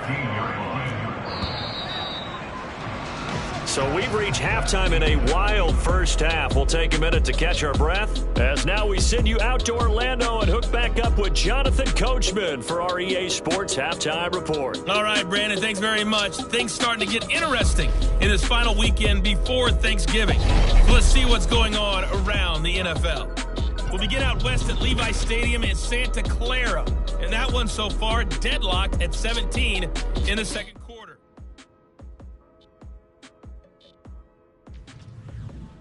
15-yard line. So we've reached halftime in a wild first half. We'll take a minute to catch our breath, as now we send you out to Orlando and hook back up with Jonathan Coachman for our EA Sports Halftime Report. All right, Brandon, thanks very much. Things starting to get interesting in this final weekend before Thanksgiving. So let's see what's going on around the NFL. We'll begin out west at Levi Stadium in Santa Clara. And that one so far deadlocked at 17 in the second quarter.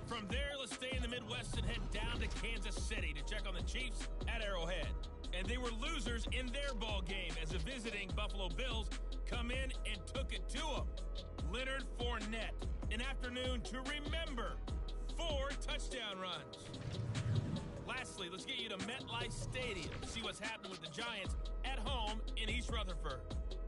From there, let's stay in the Midwest and head down to Kansas City to check on the Chiefs at Arrowhead. they were losers in their ball game as the visiting Buffalo Bills come in and took it to them. Leonard Fournette, an afternoon to remember. 4 touchdown runs. Lastly, let's get you to MetLife Stadium to see what's happening with the Giants at home in East Rutherford.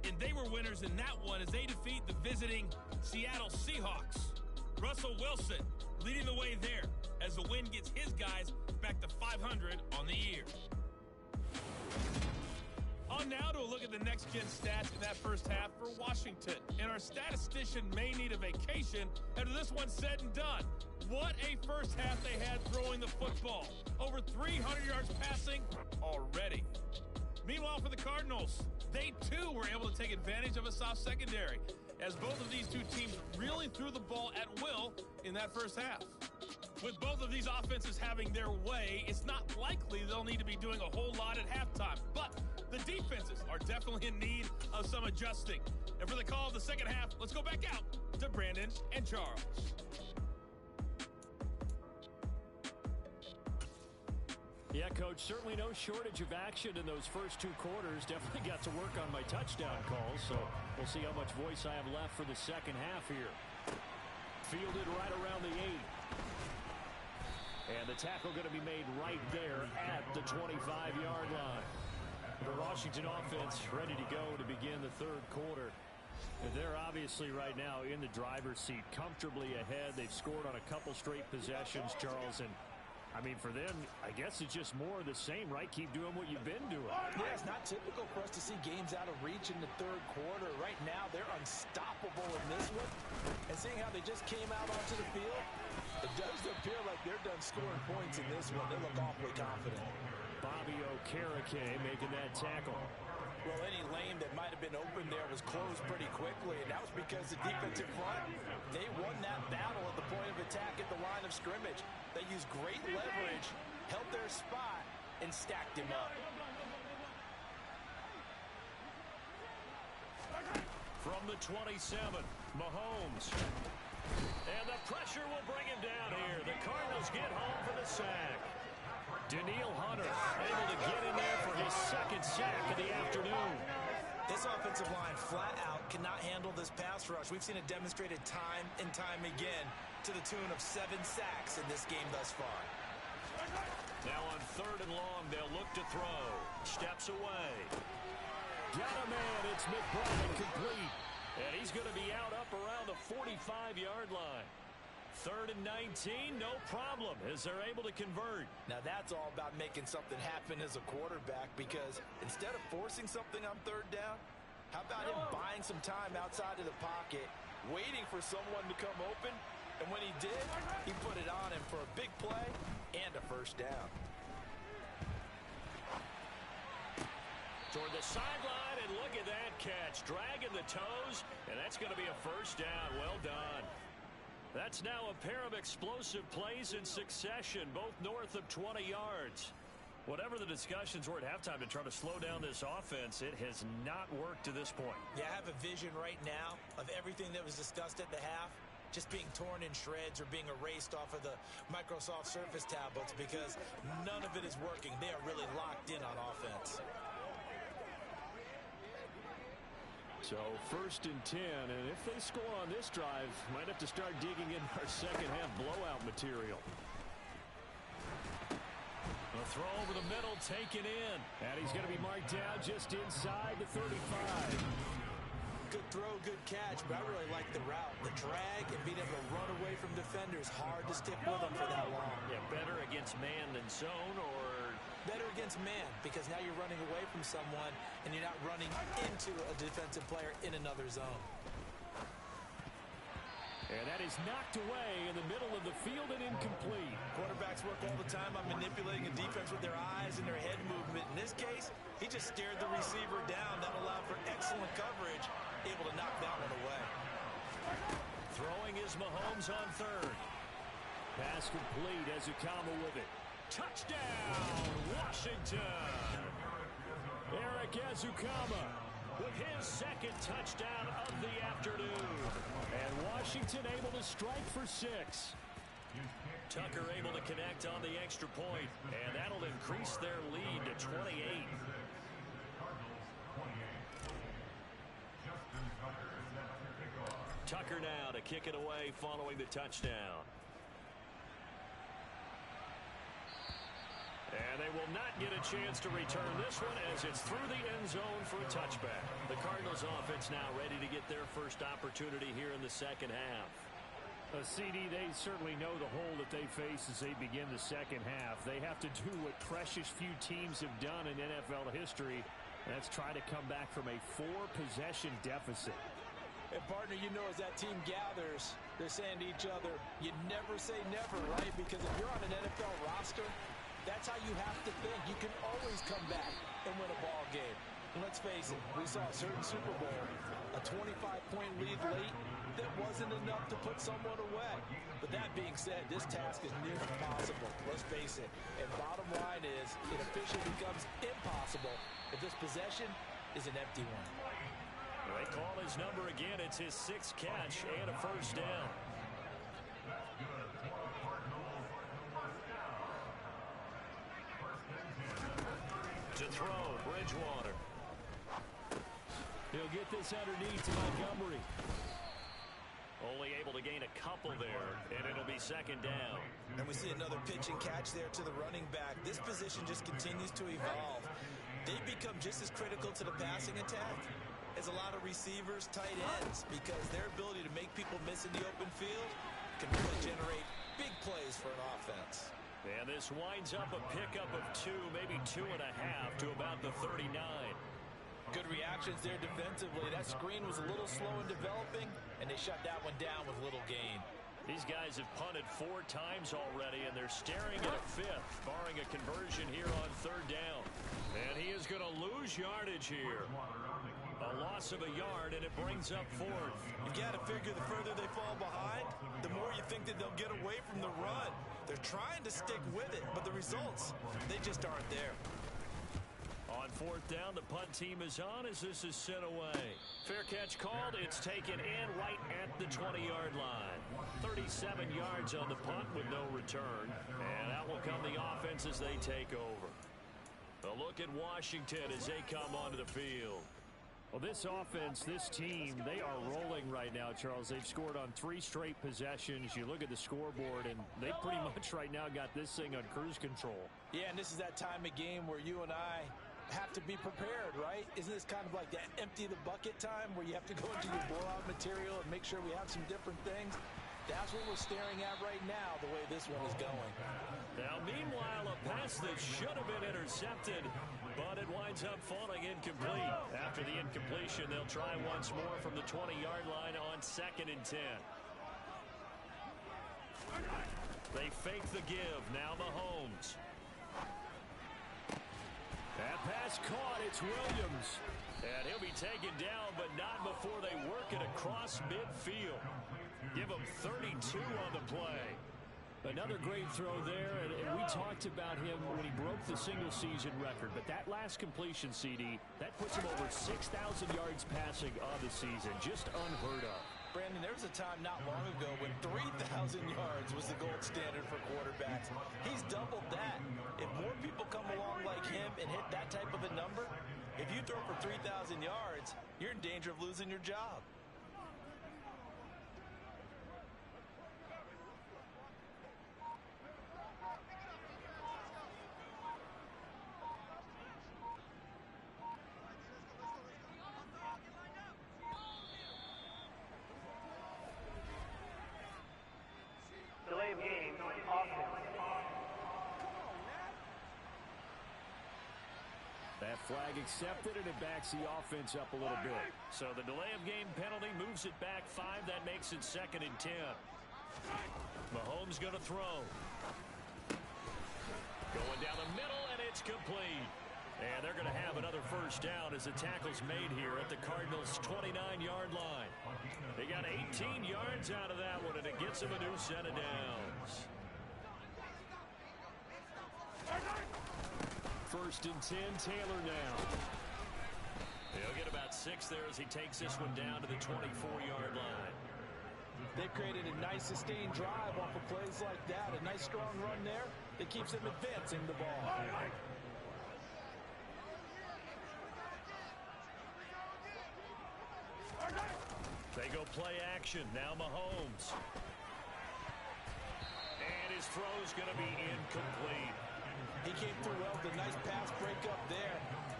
And they were winners in that one as they defeat the visiting Seattle Seahawks. Russell Wilson leading the way there as the win gets his guys back to 500 on the year. On now to a look at the next-gen stats in that first half for Washington. And our statistician may need a vacation after this one's said and done. What a first half they had throwing the football. Over 300 yards passing already. Meanwhile, for the Cardinals, they too were able to take advantage of a soft secondary as both of these two teams really threw the ball at will in that first half. With both of these offenses having their way, it's not likely they'll need to be doing a whole lot at halftime. But the defenses are definitely in need of some adjusting. And for the call of the second half, let's go back out to Brandon and Charles. Yeah, Coach, certainly no shortage of action in those first 2 quarters. Definitely got to work on my touchdown calls, so we'll see how much voice I have left for the second half here. Fielded right around the 8. And the tackle going to be made right there at the 25-yard line. The Washington offense ready to go to begin the third quarter. And they're obviously right now in the driver's seat, comfortably ahead. They've scored on a couple straight possessions, Charles, and I mean, for them, I guess it's just more of the same, right? Keep doing what you've been doing. Yeah, it's not typical for us to see games out of reach in the third quarter. Right now, they're unstoppable in this one. And seeing how they just came out onto the field, it does appear like they're done scoring points in this one. They look awfully confident. Bobby Okereke making that tackle. Well, any lane that might have been open there was closed pretty quickly, and that was because the defensive front, they won that battle at the point of attack at the line of scrimmage. They used great leverage, held their spot, and stacked him up. From the 27, Mahomes. And the pressure will bring him down here. The Cardinals get home for the sack. Danielle Hunter able to get in there for his second sack of the afternoon. This offensive line flat out cannot handle this pass rush. We've seen it demonstrated time and time again to the tune of 7 sacks in this game thus far. Now on 3rd and long, they'll look to throw. Steps away. Got a man. It's McBride complete. And he's going to be out up around the 45-yard line. 3rd and 19, no problem, as they're able to convert. Now that's all about making something happen as a quarterback, because instead of forcing something on 3rd down, how about him buying some time outside of the pocket, waiting for someone to come open, and when he did, he put it on him for a big play and a first down. Toward the sideline, and look at that catch, dragging the toes, and that's going to be a first down. Well done. That's now a pair of explosive plays in succession, both north of 20 yards. Whatever the discussions were at halftime to try to slow down this offense, it has not worked to this point. Yeah, I have a vision right now of everything that was discussed at the half just being torn in shreds or being erased off of the Microsoft Surface tablets, because none of it is working. They are really locked in on offense. So 1st and 10, and if they score on this drive, might have to start digging in our second half blowout material. A throw over the middle, taken in. And he's going to be marked down just inside the 35. Good throw, good catch, but I really like the route. The drag and being able to run away from defenders, hard to stick with them for that long. Yeah, better against man than zone, or better against man, because now you're running away from someone and you're not running into a defensive player in another zone. And that is knocked away in the middle of the field and incomplete. Quarterbacks work all the time on manipulating a defense with their eyes and their head movement. In this case, he just stared the receiver down. That allowed for excellent coverage, able to knock that one away. Throwing is Mahomes on 3rd. Pass complete. Ezukama with it. Touchdown, Washington. Eric Ezukama with his second touchdown of the afternoon. And Washington able to strike for 6. Tucker able to connect on the extra point, and that'll increase their lead to 28. Tucker now to kick it away following the touchdown. And they will not get a chance to return this one as it's through the end zone for a touchback. The Cardinals offense now ready to get their first opportunity here in the second half. CD, they certainly know the hole that they face as they begin the second half. They have to do what precious few teams have done in NFL history, and that's try to come back from a 4-possession deficit. And, partner, you know as that team gathers, they're saying to each other, you never say never, right? Because if you're on an NFL roster, that's how you have to think. You can always come back and win a ball game. And let's face it, we saw a certain Super Bowl, a 25-point lead late that wasn't enough to put someone away. But that being said, this task is near impossible. Let's face it. And bottom line is, it officially becomes impossible if this possession is an empty one. They call his number again. It's his 6th catch and a first down. To throw, Bridgewater. He'll get this underneath to Montgomery. Only able to gain a couple there, and it'll be second down. And we see another pitch and catch there to the running back. This position just continues to evolve. They become just as critical to the passing attack as a lot of receivers, tight ends, because their ability to make people miss in the open field can really generate big plays for an offense. And this winds up a pickup of 2, maybe 2.5 to about the 39. Good reactions there defensively. That screen was a little slow in developing, and they shut that one down with little gain. These guys have punted 4 times already, and they're staring at a 5th, barring a conversion here on 3rd down. And he is going to lose yardage here. A loss of a yard, and it brings up 4th. You've got to figure the further they fall behind, the more you think that they'll get away from the run. They're trying to stick with it, but the results, they just aren't there. On 4th down, the punt team is on as this is sent away. Fair catch called. It's taken in right at the 20-yard line. 37 yards on the punt with no return. And out will come the offense as they take over. A look at Washington as they come onto the field. Well, this offense, this team, they are rolling right now, Charles. They've scored on 3 straight possessions. You look at the scoreboard, and they pretty much right now got this thing on cruise control. Yeah, and this is that time of game where you and I have to be prepared, right? Isn't this kind of like that empty the bucket time where you have to go into your blowout material and make sure we have some different things? That's what we're staring at right now, the way this one is going. Now, meanwhile, a pass that should have been intercepted, but it winds up falling incomplete. After the incompletion, they'll try once more from the 20-yard line on 2nd and 10. They fake the give. Now Mahomes. That pass caught. It's Williams. And he'll be taken down, but not before they work it across midfield. Give him 32 on the play. Another great throw there, and we talked about him when he broke the single-season record. But that last completion, CD, that puts him over 6,000 yards passing on the season. Just unheard of. Brandon, there was a time not long ago when 3,000 yards was the gold standard for quarterbacks. He's doubled that. If more people come along like him and hit that type of a number, if you throw for 3,000 yards, you're in danger of losing your job. Delay of game, offense. That flag accepted, and it backs the offense up a little bit. So the delay of game penalty moves it back 5. That makes it 2nd and 10. Mahomes going to throw. Going down the middle, and it's complete. And they're going to have another first down as the tackle's made here at the Cardinals' 29-yard line. They got 18 yards out of that one, and it gets them a new set of downs. 1st and 10, Taylor now. He'll get about 6 there as he takes this one down to the 24-yard line. They've created a nice sustained drive off of plays like that. A nice strong run there that keeps them advancing the ball. They go play action. Now Mahomes. And his throw's going to be incomplete. He came through well with a nice pass breakup there.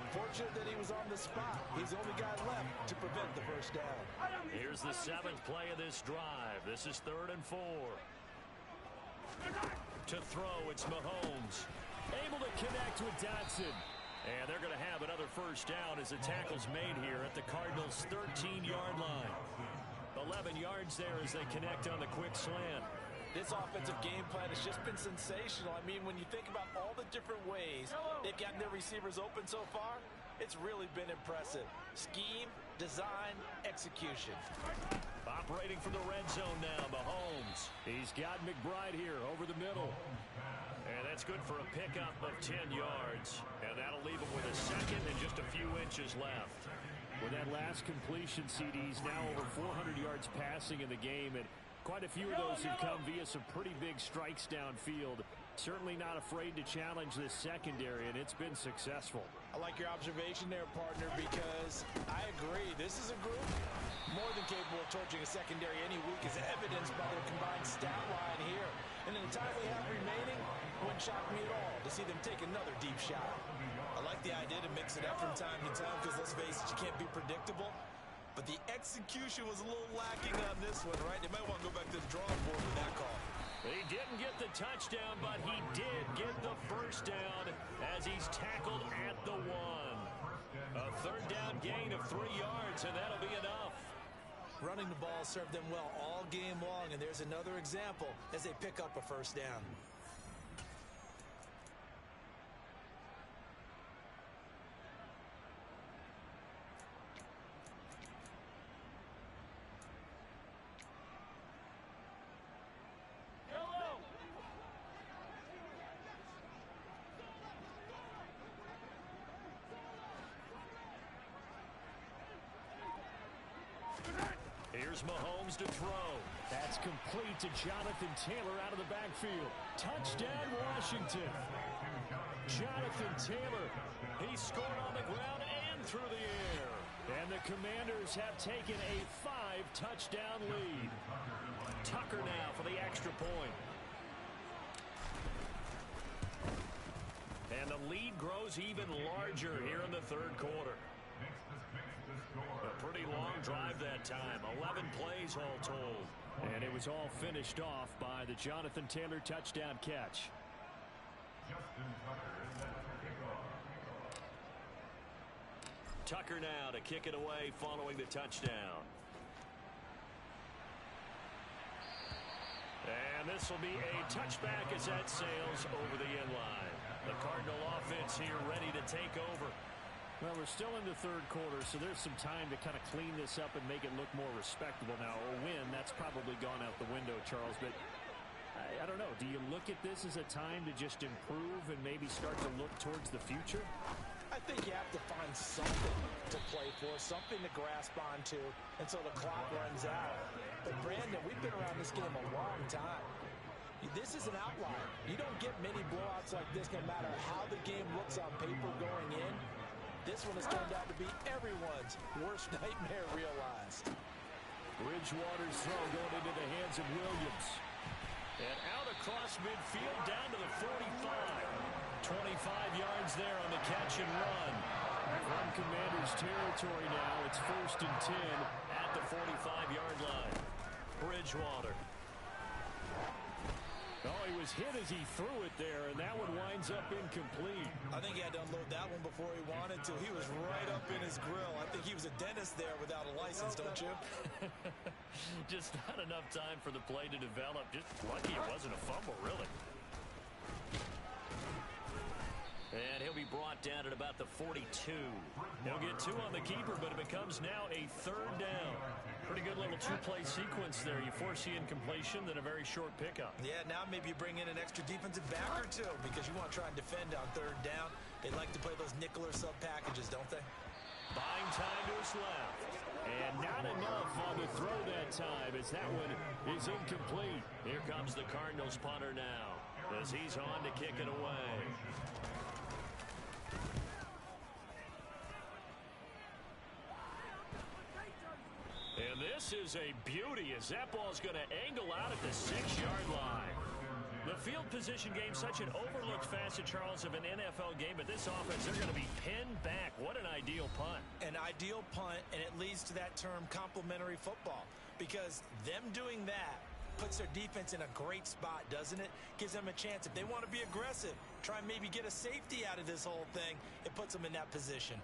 Fortunate that he was on the spot. He's the only guy left to prevent the first down. Here's the 7th play of this drive. This is 3rd and 4. To throw, it's Mahomes. Able to connect with Dotson. And they're going to have another first down as the tackle's made here at the Cardinals' 13-yard line. 11 yards there as they connect on the quick slant. This offensive game plan has just been sensational. I mean, when you think about all the different ways they've gotten their receivers open so far, it's really been impressive. Scheme, design, execution. Operating from the red zone now, Mahomes. He's got McBride here over the middle. And that's good for a pickup of 10 yards. And that'll leave him with a second and just a few inches left. With that last completion, CD's now over 400 yards passing in the game, and quite a few of those have come via some pretty big strikes downfield. Certainly not afraid to challenge this secondary, and it's been successful. I like your observation there, partner, because I agree. This is a group more than capable of torching a secondary any week, as evidenced by their combined stat line here. And in the time we have remaining, it wouldn't shock me at all to see them take another deep shot. I like the idea to mix it up from time to time because, let's face it, you can't be predictable. But the execution was a little lacking on this one, right? They might want to go back to the drawing board with that call. He didn't get the touchdown, but he did get the first down as he's tackled at the 1. A 3rd down gain of 3 yards, and that'll be enough. Running the ball served them well all game long, and there's another example as they pick up a first down. Here's Mahomes to throw. That's complete to Jonathan Taylor out of the backfield. Touchdown, Washington. Jonathan Taylor. He scored on the ground and through the air. And the Commanders have taken a 5-touchdown lead. Tucker now for the extra point. And the lead grows even larger here in the 3rd quarter. A pretty long drive that time. 11 plays all told. And it was all finished off by the Jonathan Taylor touchdown catch. Tucker now to kick it away following the touchdown. And this will be a touchback as that sails over the end line. The Cardinal offense here ready to take over. Well, we're still in the 3rd quarter, so there's some time to kind of clean this up and make it look more respectable now. A win, that's probably gone out the window, Charles, but I don't know. Do you look at this as a time to just improve and maybe start to look towards the future? I think you have to find something to play for, something to grasp onto until the clock runs out. But, Brandon, we've been around this game a long time. This is an outlier. You don't get many blowouts like this no matter how the game looks on paper going in. This one has turned out to be everyone's worst nightmare realized. Bridgewater's throw going into the hands of Williams. And out across midfield down to the 45. 25 yards there on the catch and run. From Commanders territory now, it's 1st and 10 at the 45-yard line. Bridgewater. Oh, he was hit as he threw it there, and that one winds up incomplete. I think he had to unload that one before he wanted to. He was right up in his grill. I think he was a dentist there without a license, don't you? Just not enough time for the play to develop. Just lucky it wasn't a fumble, really. And he'll be brought down at about the 42. He'll get 2 on the keeper, but it becomes now a 3rd down. Pretty good little 2-play sequence there. You force the incompletion, then a very short pickup. Yeah, now maybe you bring in an extra defensive back or 2 because you want to try and defend on 3rd down. They like to play those nickel or sub packages, don't they? Buying time to his left. And not enough on the throw that that time as that one is incomplete. Here comes the Cardinals punter now as he's on to kick it away. And this is a beauty as that ball's going to angle out at the 6-yard line. The field position game, such an overlooked facet, Charles, of an NFL game, but this offense, they're going to be pinned back. What an ideal punt. An ideal punt, and it leads to that term complementary football, because them doing that puts their defense in a great spot, doesn't it? Gives them a chance. If they want to be aggressive, try and maybe get a safety out of this whole thing, it puts them in that position.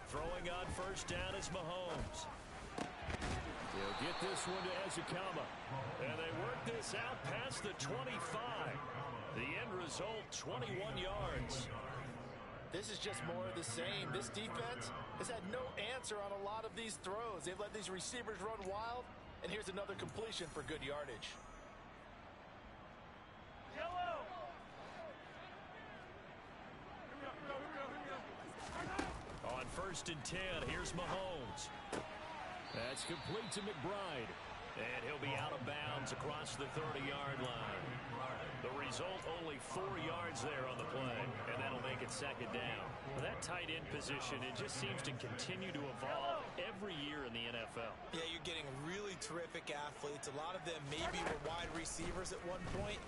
Throwing on first down is Mahomes. He'll get this one to Ezekama. And they work this out past the 25. The end result, 21 yards. This is just more of the same. This defense has had no answer on a lot of these throws. They've let these receivers run wild. And here's another completion for good yardage. Yellow! On first and 10, here's Mahomes. That's complete to McBride. And he'll be out of bounds across the 30-yard line. The result, only 4 yards there on the play. And that'll make it second down. Well, that tight end position, it just seems to continue to evolve every year in the NFL. Yeah, you're getting really terrific athletes. A lot of them maybe were wide receivers at one point.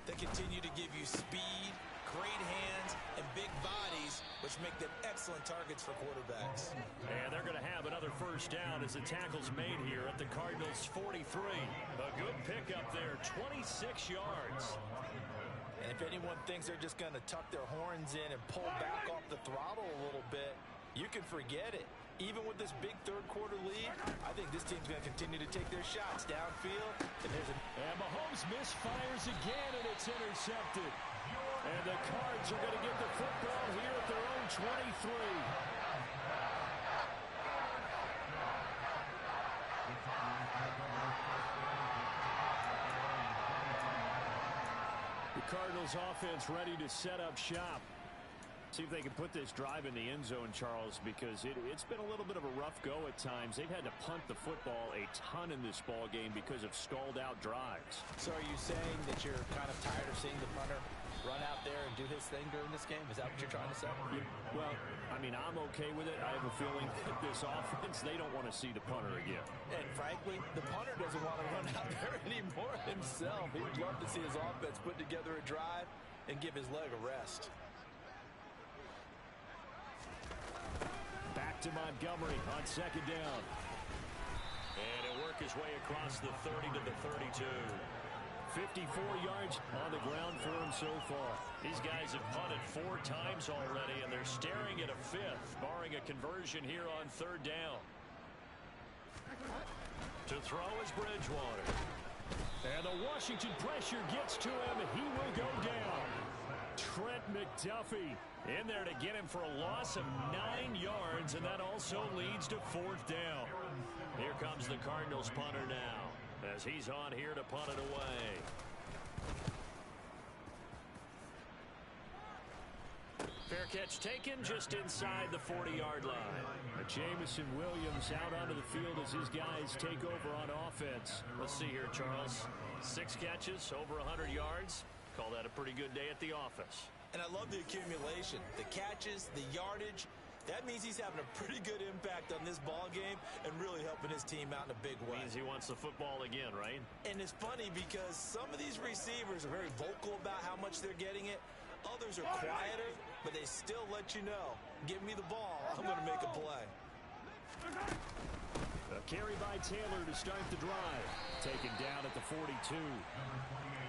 They continue to give you speed, great hands, and big bodies, which make them excellent targets for quarterbacks. And they're going to have another first down as the tackle's made here at the Cardinals' 43. A good pickup there, 26 yards. And if anyone thinks they're just going to tuck their horns in and pull back off the throttle a little bit, you can forget it. Even with this big third-quarter lead, I think this team's going to continue to take their shots downfield. And Mahomes misfires again, and it's intercepted. And the Cards are going to get the football here at their own 23. The Cardinals offense ready to set up shop. See if they can put this drive in the end zone, Charles, because it's been a little bit of a rough go at times. They've had to punt the football a ton in this ball game because of stalled-out drives. So are you saying that you're kind of tired of seeing the punter run out there and do his thing during this game? Is that what you're trying to say? Yeah, well, I mean, I'm okay with it. I have a feeling that this offense, they don't want to see the punter again. And frankly, the punter doesn't want to run out there anymore himself. He'd love to see his offense put together a drive and give his leg a rest. Back to Montgomery on second down. And he'll work his way across the 30 to the 32. 54 yards on the ground for him so far. These guys have punted 4 times already, and they're staring at a 5th, barring a conversion here on third down. To throw is Bridgewater. And the Washington pressure gets to him, and he will go down. Trent McDuffie in there to get him for a loss of 9 yards, and that also leads to fourth down. Here comes the Cardinals punter now as he's on here to punt it away. Fair catch taken just inside the 40-yard line. Jamison Williams out onto the field as his guys take over on offense. Let's see here, Charles. 6 catches, over 100 yards. Call that a pretty good day at the office. And I love the accumulation, the catches, the yardage. That means he's having a pretty good impact on this ball game and really helping his team out in a big way. Means he wants the football again, right? And it's funny because some of these receivers are very vocal about how much they're getting it. Others are quieter, but they still let you know, give me the ball, I'm going to make a play. A carry by Taylor to start the drive. Taken down at the 42.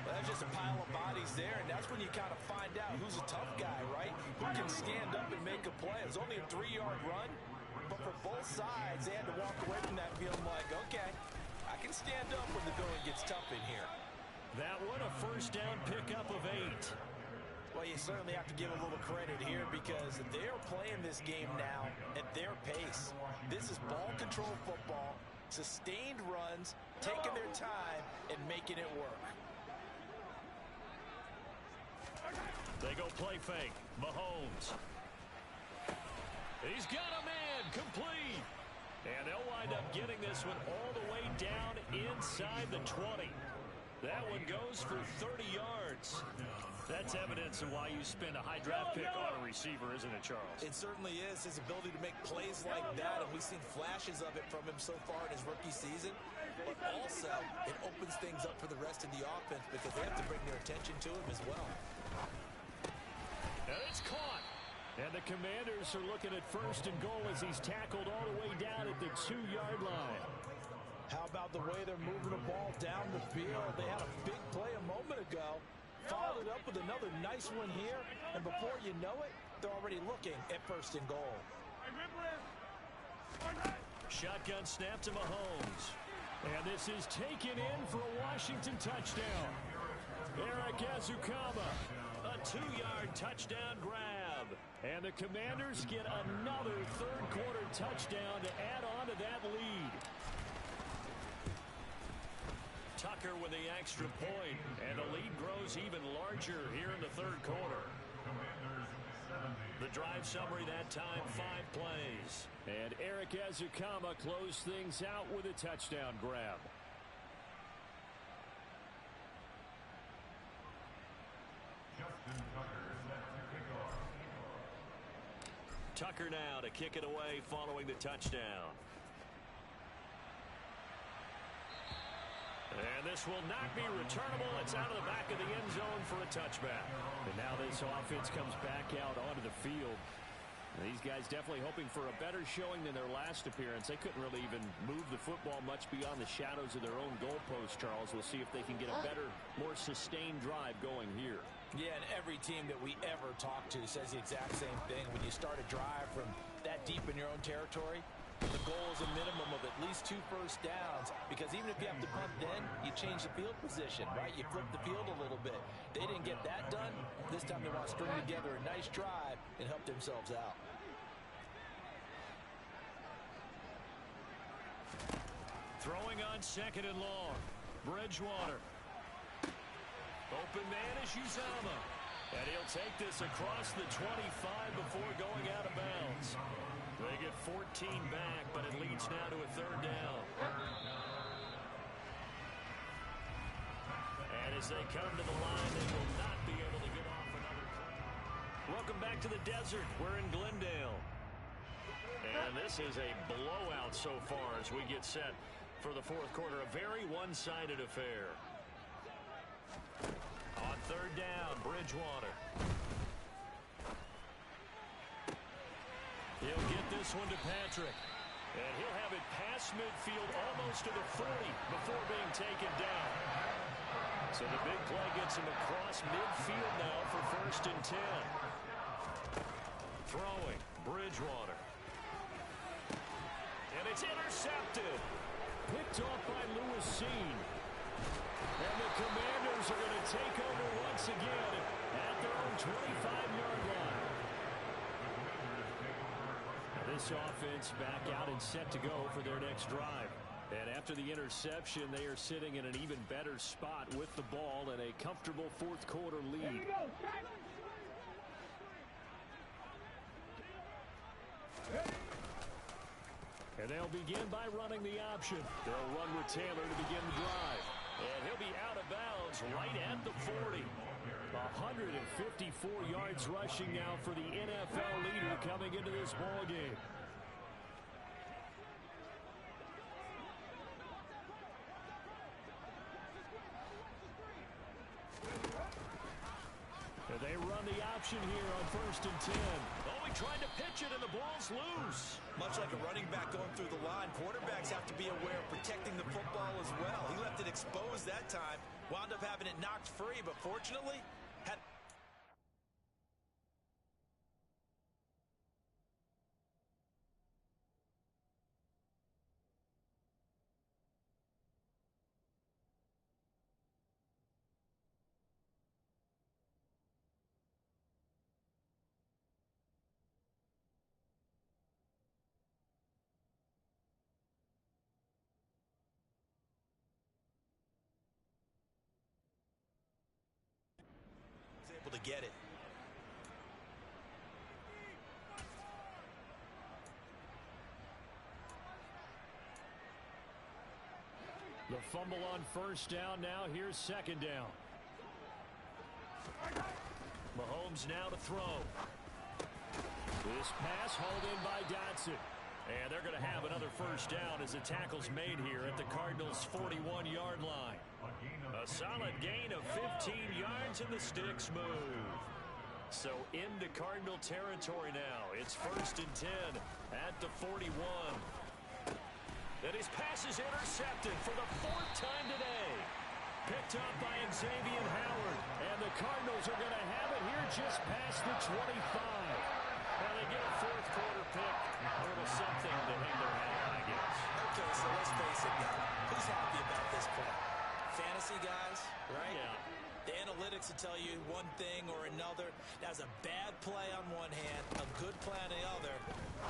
Well, that's just a pile of bodies there, and that's when you kind of find out who's a tough guy, right? Who can stand up and make a play. It was only a 3-yard run, but for both sides, they had to walk away from that feeling like, okay, I can stand up when the going gets tough in here. That one, a first down pickup of 8. Well, you certainly have to give a little credit here because they're playing this game now at their pace. This is ball control football. Sustained runs, taking their time, and making it work. They go play fake. Mahomes. He's got a man. Complete. And they'll wind up getting this one all the way down inside the 20. That one goes for 30 yards. That's evidence of why you spend a high draft pick on a receiver, isn't it, Charles? It certainly is. His ability to make plays like that, and we've seen flashes of it from him so far in his rookie season. But also, it opens things up for the rest of the offense because they have to bring their attention to him as well. And it's caught. And the Commanders are looking at 1st and goal as he's tackled all the way down at the 2-yard line. How about the way they're moving the ball down the field? They had a big play a moment ago. Followed up with another nice one here. And before you know it, they're already looking at 1st and goal. Shotgun snap to Mahomes. And this is taken in for a Washington touchdown. Eric Azukama. A 2-yard touchdown grab. And the Commanders get another third-quarter touchdown to add on to that lead. Tucker with the extra point, and the lead grows even larger here in the third quarter. The drive summary that time, 5 plays. And Eric Azukama closed things out with a touchdown grab. Justin Tucker set to kick off. Tucker now to kick it away following the touchdown. And this will not be returnable. It's out of the back of the end zone for a touchback. And now this offense comes back out onto the field. And these guys definitely hoping for a better showing than their last appearance. They couldn't really even move the football much beyond the shadows of their own goalpost, Charles. We'll see if they can get a better, more sustained drive going here. Yeah, and every team that we ever talk to says the exact same thing. When you start a drive from that deep in your own territory, the goal is a minimum of at least 2 first downs, because even if you have to punt then, you change the field position, right? You flip the field a little bit. They didn't get that done. This time they want to string together a nice drive and help themselves out. Throwing on 2nd and long. Bridgewater. Open man is Uzama. And he'll take this across the 25 before going out of bounds. They get 14 back, but it leads now to a 3rd down. And as they come to the line, they will not be able to get off another play. Welcome back to the desert. We're in Glendale. And this is a blowout so far as we get set for the 4th quarter. A very one-sided affair. On 3rd down, Bridgewater. He'll get this one to Patrick. And he'll have it past midfield almost to the 40 before being taken down. So the big play gets him across midfield now for 1st and 10. Throwing, Bridgewater. And it's intercepted. Picked off by Lewis Seen. And the Commanders are going to take over once again at their own 25-yard line. This offense back out and set to go for their next drive. And after the interception, they are sitting in an even better spot with the ball and a comfortable 4th quarter lead. And they'll begin by running the option. They'll run with Taylor to begin the drive. And he'll be out of bounds right at the 40. 154 yards rushing now for the NFL leader coming into this ball game. And they run the option here on 1st and 10. Oh, he tried to pitch it, and the ball's loose. Much like a running back going through the line, quarterbacks have to be aware of protecting the football as well. He left it exposed that time, wound up having it knocked free, but fortunately, had... get it. The fumble on first down. Now here's second down. Mahomes now to throw. This pass hauled in by Dotson. And they're going to have another first down as the tackle's made here at the Cardinals' 41-yard line. A solid gain of 15 yards and the sticks move. So into Cardinal territory now. It's 1st and 10 at the 41. And his pass is intercepted for the 4th time today. Picked up by Xavier Howard. And the Cardinals are going to have it here just past the 25. Well, they get a 4th quarter pick. A little something to hang their hat on, I guess. Okay, so let's face it now. Who's happy about this play? Fantasy guys, right? Yeah. The analytics will tell you one thing or another. That's a bad play on one hand, a good play on the other,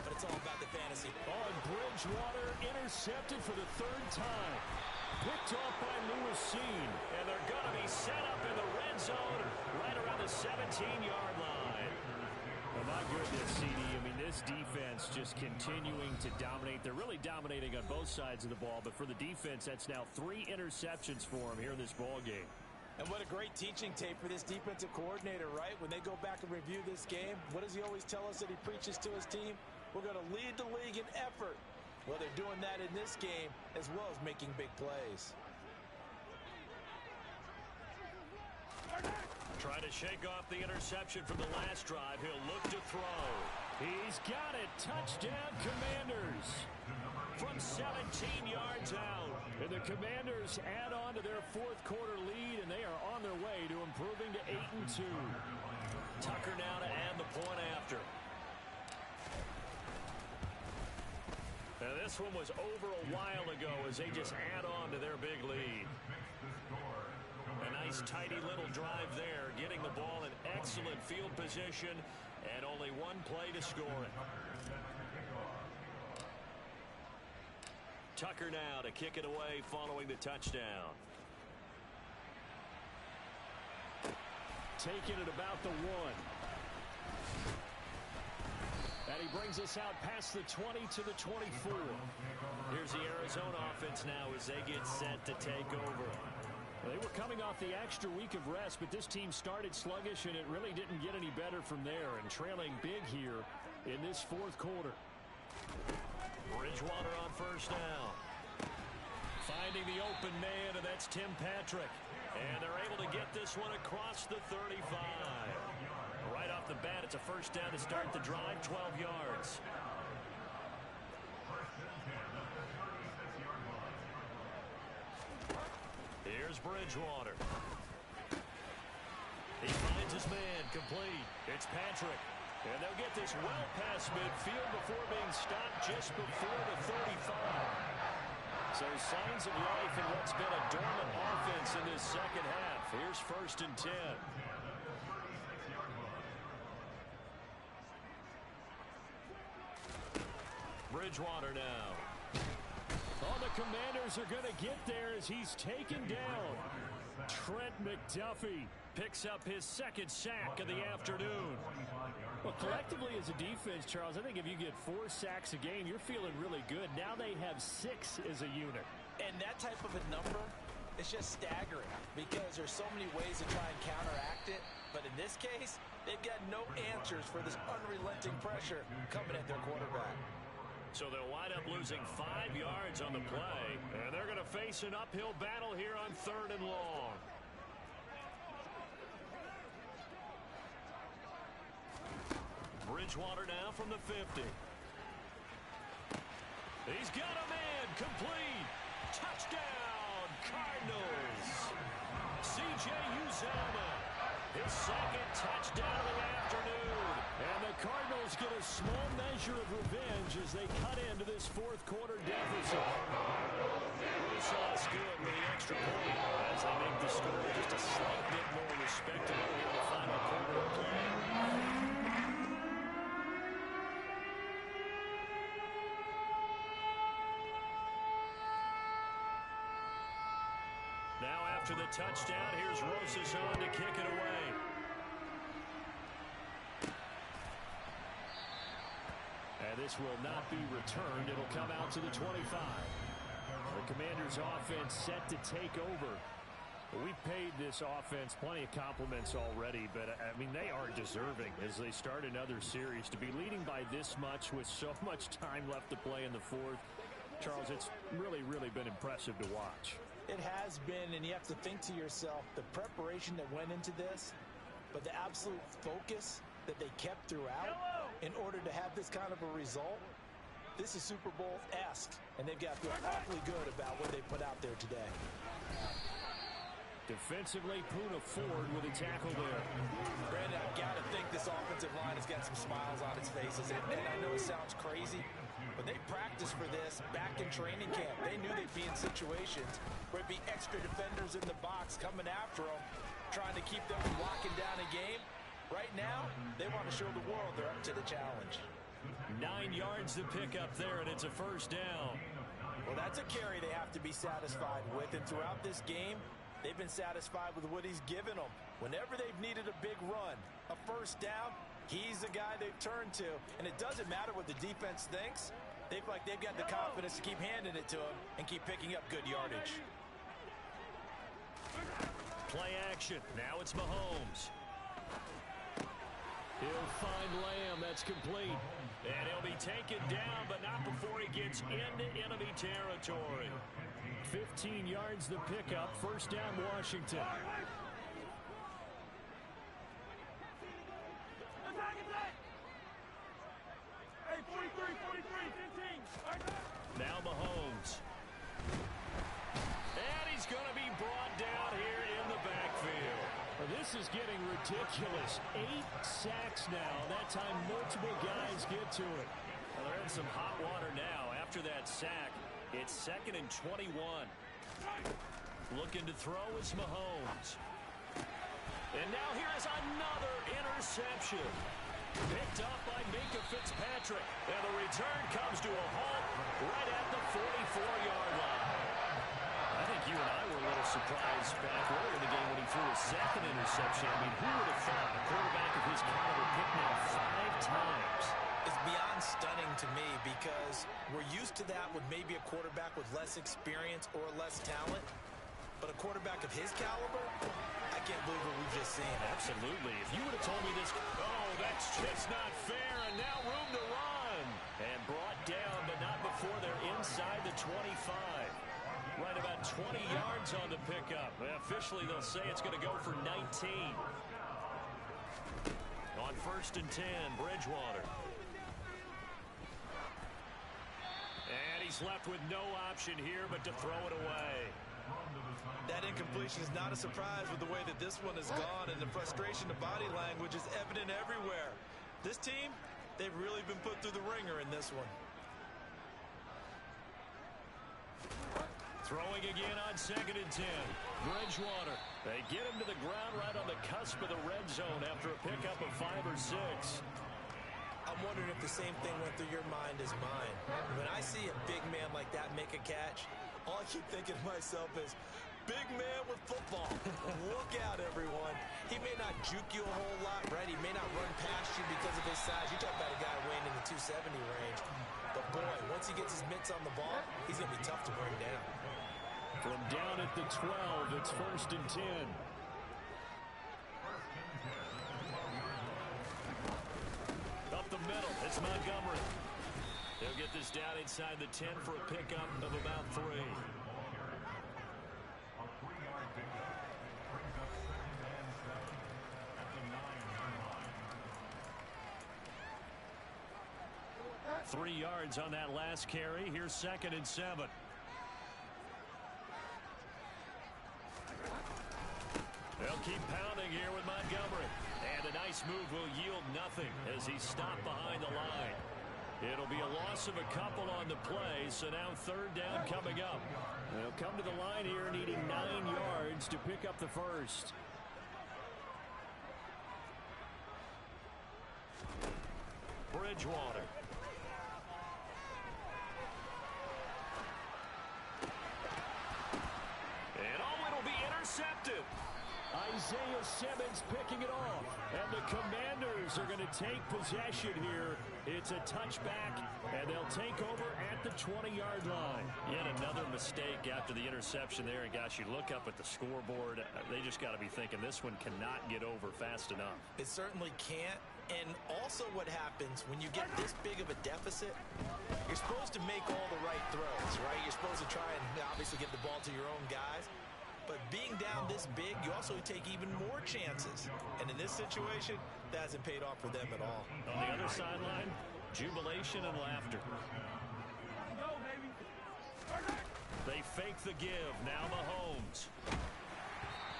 but it's all about the fantasy. On Bridgewater, intercepted for the 3rd time. Picked off by Lewis Seen. And they're going to be set up in the red zone right around the 17-yard line. Oh, my goodness, CD. I mean, this defense just continuing to dominate. They're really dominating on both sides of the ball, but for the defense, that's now 3 interceptions for them here in this ball game. And what a great teaching tape for this defensive coordinator, right? When they go back and review this game, what does he always tell us that he preaches to his team? We're going to lead the league in effort. Well, they're doing that in this game as well as making big plays. Trying to shake off the interception from the last drive. He'll look to throw. He's got it. Touchdown, Commanders. From 17 yards out. And the Commanders add on to their 4th quarter lead, and they are on their way to improving to 8-2. Tucker now to add the point after. Now this one was over a while ago as they just add on to their big lead. A nice, tidy little drive there, getting the ball in excellent field position, and only one play to score it. Tucker now to kick it away following the touchdown. Taking it about the 1. And he brings us out past the 20 to the 24. Here's the Arizona offense now as they get set to take over. They were coming off the extra week of rest, but this team started sluggish, and it really didn't get any better from there, and trailing big here in this 4th quarter. Bridgewater on first down. Finding the open man, and that's Tim Patrick. And they're able to get this one across the 35. Right off the bat, it's a first down to start the drive, 12 yards. Here's Bridgewater. He finds his man, complete. It's Patrick. And they'll get this well past midfield before being stopped just before the 35. So signs of life in what's been a dormant offense in this second half. Here's 1st and 10. Bridgewater now. Oh, the Commanders are going to get there as he's taken down. Trent McDuffie picks up his 2nd sack of the afternoon. Well, collectively as a defense, Charles, I think if you get 4 sacks a game, you're feeling really good. Now they have 6 as a unit. And that type of a number is just staggering because there's so many ways to try and counteract it. But in this case, they've got no answers for this unrelenting pressure coming at their quarterback. So they'll wind up losing 5 yards on the play. And they're going to face an uphill battle here on 3rd and long. Bridgewater now from the 50. He's got a man, complete. Touchdown, Cardinals. C.J. Uzomah, his 2nd touchdown of the afternoon. And the Cardinals get a small measure of revenge as they cut into this 4th quarter deficit. Rousseau's good with the extra point as they make the score just a slight bit more respectable here in the final quarter of play. Now after the touchdown, here's Rosas on to kick it away. And this will not be returned. It'll come out to the 25. The Commanders' offense set to take over. We've paid this offense plenty of compliments already, but, I mean, they are deserving as they start another series. To be leading by this much with so much time left to play in the fourth, Charles, it's really, really been impressive to watch. It has been, and you have to think to yourself, the preparation that went into this, but the absolute focus that they kept throughout in order to have this kind of a result. This is Super Bowl-esque, and they've got to feel awfully good about what they put out there today. Defensively, Poona Ford with a tackle there. Brandon, I've got to think this offensive line has got some smiles on its faces. And I know it sounds crazy, but they practiced for this back in training camp. They knew they'd be in situations where it'd be extra defenders in the box coming after them, trying to keep them from locking down a game. Right now, they want to show the world they're up to the challenge. 9 yards to pick up there, and it's a first down. Well, that's a carry they have to be satisfied with, and throughout this game, they've been satisfied with what he's given them. Whenever they've needed a big run, a first down, he's the guy they've turned to. And it doesn't matter what the defense thinks. They feel like they've got the confidence to keep handing it to him and keep picking up good yardage. Play action. Now it's Mahomes. He'll find Lamb. That's complete. And he'll be taken down, but not before he gets into enemy territory. 15 yards the pickup. First down, Washington. Hey, 43, 15. Now Mahomes. And he's going to be brought down here in the backfield. This is getting ridiculous. 8 sacks now. That time multiple guys get to it. Well, they're in some hot water now. After that sack, it's 2nd and 21. Looking to throw, it's Mahomes. And now here is another interception. Picked up by Minkah Fitzpatrick. And the return comes to a halt right at the 44-yard line. I think you and I were a little surprised back earlier in the game when he threw his 2nd interception. I mean, who would have thought a quarterback of his caliber picked now 5 times? It's beyond stunning to me because we're used to that with maybe a quarterback with less experience or less talent. But a quarterback of his caliber, I can't believe what we've just seen. Absolutely. If you would have told me this, oh, that's just not fair, and now room to run. And brought down, but not before they're inside the 25. Right about 20 yards on the pickup. Officially, they'll say it's going to go for 19. On 1st and 10, Bridgewater. And he's left with no option here but to throw it away. That incompletion is not a surprise with the way that this one has gone, and the frustration of body language is evident everywhere. This team, they've really been put through the ringer in this one. Throwing again on 2nd and 10. Bridgewater. They get him to the ground right on the cusp of the red zone after a pickup of 5 or 6. I'm wondering if the same thing went through your mind as mine. When I see a big man like that make a catch, all I keep thinking to myself is, big man with football. Look out, everyone. He may not juke you a whole lot, right? He may not run past you because of his size. You talk about a guy weighing in the 270 range. But, boy, once he gets his mitts on the ball, he's going to be tough to bring down. From down at the 12, it's 1st and 10. Up the middle, it's Montgomery. They'll get this down inside the 10 for a pickup of about 3. A 3-yard pickup brings up 2nd and 7 at the 9-yard line. 3 yards on that last carry. Here's 2nd and 7. They'll keep pounding here with Montgomery. And a nice move will yield nothing as he's stopped behind the line. It'll be a loss of a couple on the play, so now 3rd down coming up. They'll come to the line here needing 9 yards to pick up the first. Bridgewater. And oh, it'll be intercepted. Isaiah Simmons picking it off. And the Commanders are going to take possession here. It's a touchback, and they'll take over at the 20-yard line. Yet another mistake after the interception there. And, gosh, you look up at the scoreboard. They just got to be thinking this one cannot get over fast enough. It certainly can't. And also what happens when you get this big of a deficit, you're supposed to make all the right throws, right? You're supposed to try and obviously get the ball to your own guys. But being down this big, you also take even more chances. And in this situation, that hasn't paid off for them at all. On the other sideline, jubilation and laughter. Go, baby. They fake the give. Now Mahomes.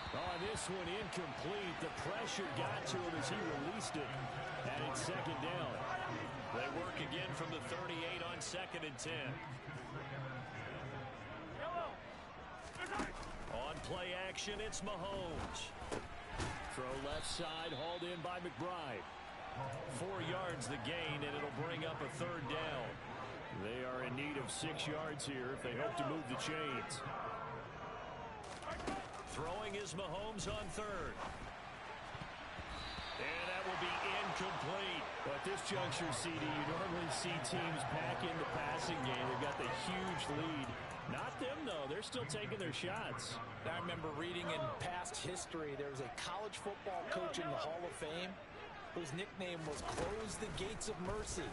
Oh, this one incomplete. The pressure got to him as he released it. And it's second down. They work again from the 38 on 2nd and 10. On play action, it's Mahomes. Throw left side, hauled in by McBride. 4 yards the gain, and it'll bring up a third down. They are in need of 6 yards here if they hope to move the chains. Throwing is Mahomes on third. And that will be incomplete. But at this juncture, CD, you normally see teams pack in the passing game. They've got the huge lead. Not them, though. They're still taking their shots. I remember reading in past history, there was a college football coach in the Hall of Fame whose nickname was Close the Gates of Mercy.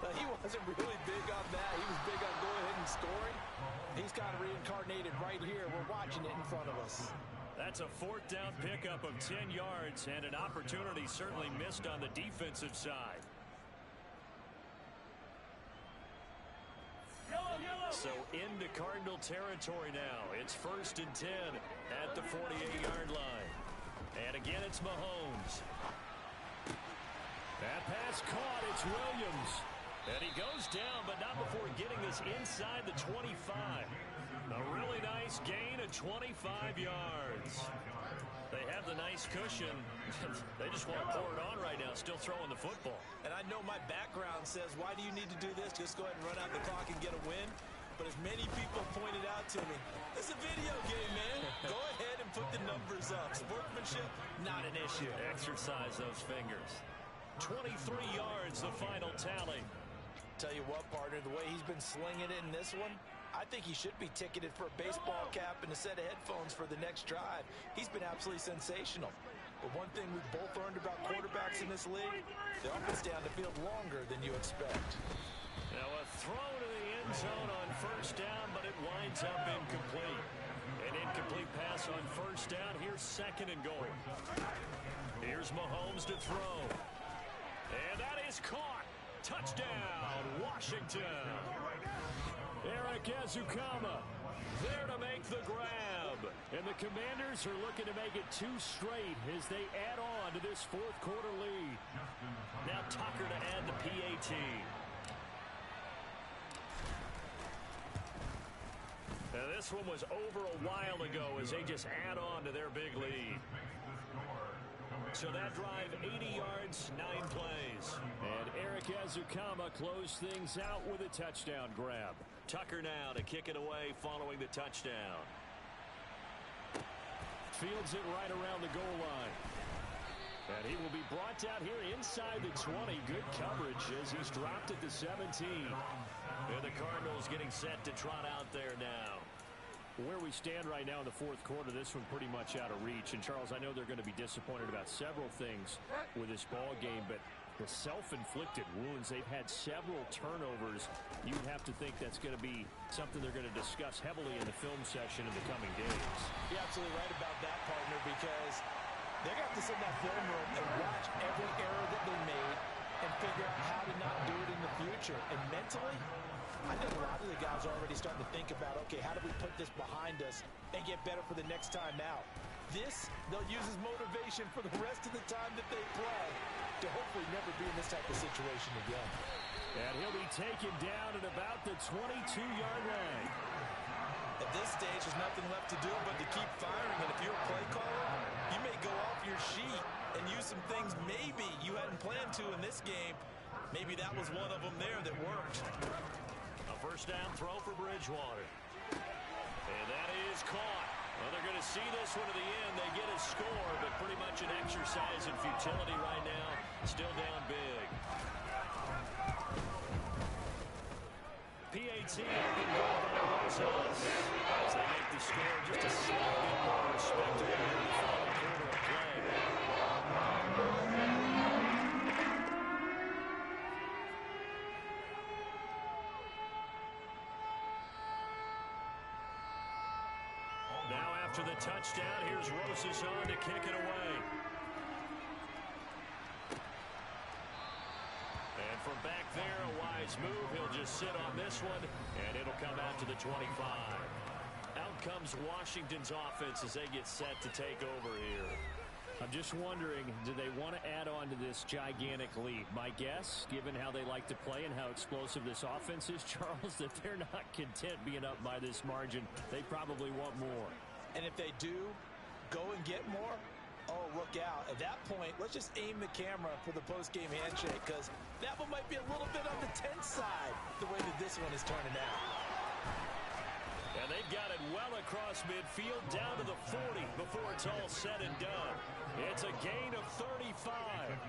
But he wasn't really big on that. He was big on go ahead and scoring. He's kind of reincarnated right here. We're watching it in front of us. That's a 4th down pickup of 10 yards and an opportunity certainly missed on the defensive side. So into Cardinal territory now. It's 1st and 10 at the 48-yard line. And again, it's Mahomes. That pass caught. It's Williams. And he goes down, but not before getting this inside the 25. A really nice gain of 25 yards. They have the nice cushion. They just want to pour it on right now, still throwing the football. And I know my background says, why do you need to do this? Just go ahead and run out the clock and get a win. But as many people pointed out to me, it's a video game, man. Go ahead and put the numbers up. Sportsmanship, not an issue. Exercise those fingers. 23 yards, the final tally. Tell you what, partner, the way he's been slinging it in this one, I think he should be ticketed for a baseball cap and a set of headphones for the next drive. He's been absolutely sensational. But one thing we've both learned about quarterbacks in this league, they often stay on the field longer than you expect. Now a throw to the end zone on 1st down, but it winds up incomplete. An incomplete pass on 1st down. Here's 2nd and goal. Here's Mahomes to throw. And that is caught. Touchdown, Washington. Eric Ezukama there to make the grab. And the Commanders are looking to make it 2 straight as they add on to this 4th quarter lead. Now Tucker to add the PAT. Now this one was over a while ago as they just add on to their big lead. So that drive, 80 yards, 9 plays. And Eric Ezukama closed things out with a touchdown grab. Tucker now to kick it away following the touchdown. Fields it right around the goal line. And he will be brought down here inside the 20. Good coverage as he's dropped at the 17. And the Cardinals getting set to trot out there now. Where we stand right now in the 4th quarter, this one pretty much out of reach. And, Charles, I know they're going to be disappointed about several things with this ball game, but the self-inflicted wounds, they've had several turnovers. You'd have to think that's going to be something they're going to discuss heavily in the film session in the coming days. You're absolutely right about that, partner, because they're going to have to sit in that film room and watch every error that they made and figure out how to not do it in the future. And mentally, I think a lot of the guys are already starting to think about, okay, how do we put this behind us and get better for the next time out? This, they'll use as motivation for the rest of the time that they play to hopefully never be in this type of situation again. And he'll be taken down at about the 22-yard line. At this stage, there's nothing left to do but to keep firing. And if you're a play caller, you may go off your sheet and use some things maybe you hadn't planned to in this game. Maybe that was one of them there that worked. A 1st down throw for Bridgewater. And that is caught. Well, they're going to see this one to the end. They get a score, but pretty much an exercise in futility right now. Still down big. PAT open goal by Rosas as they make the score just a slight bit more respectable in the final quarter of play. Now after the touchdown, here's Rosas on to kick it away. And from back there, a wise move. He'll just sit on this one, and it'll come out to the 25. Out comes Washington's offense as they get set to take over here. I'm just wondering, do they want to add on to this gigantic lead? My guess, given how they like to play and how explosive this offense is, Charles, that they're not content being up by this margin. They probably want more. And if they do go and get more, oh, look out. At that point, let's just aim the camera for the post-game handshake, because that one might be a little bit on the tense side, the way that this one is turning out. And they've got it well across midfield down to the 40 before it's all said and done. It's a gain of 35.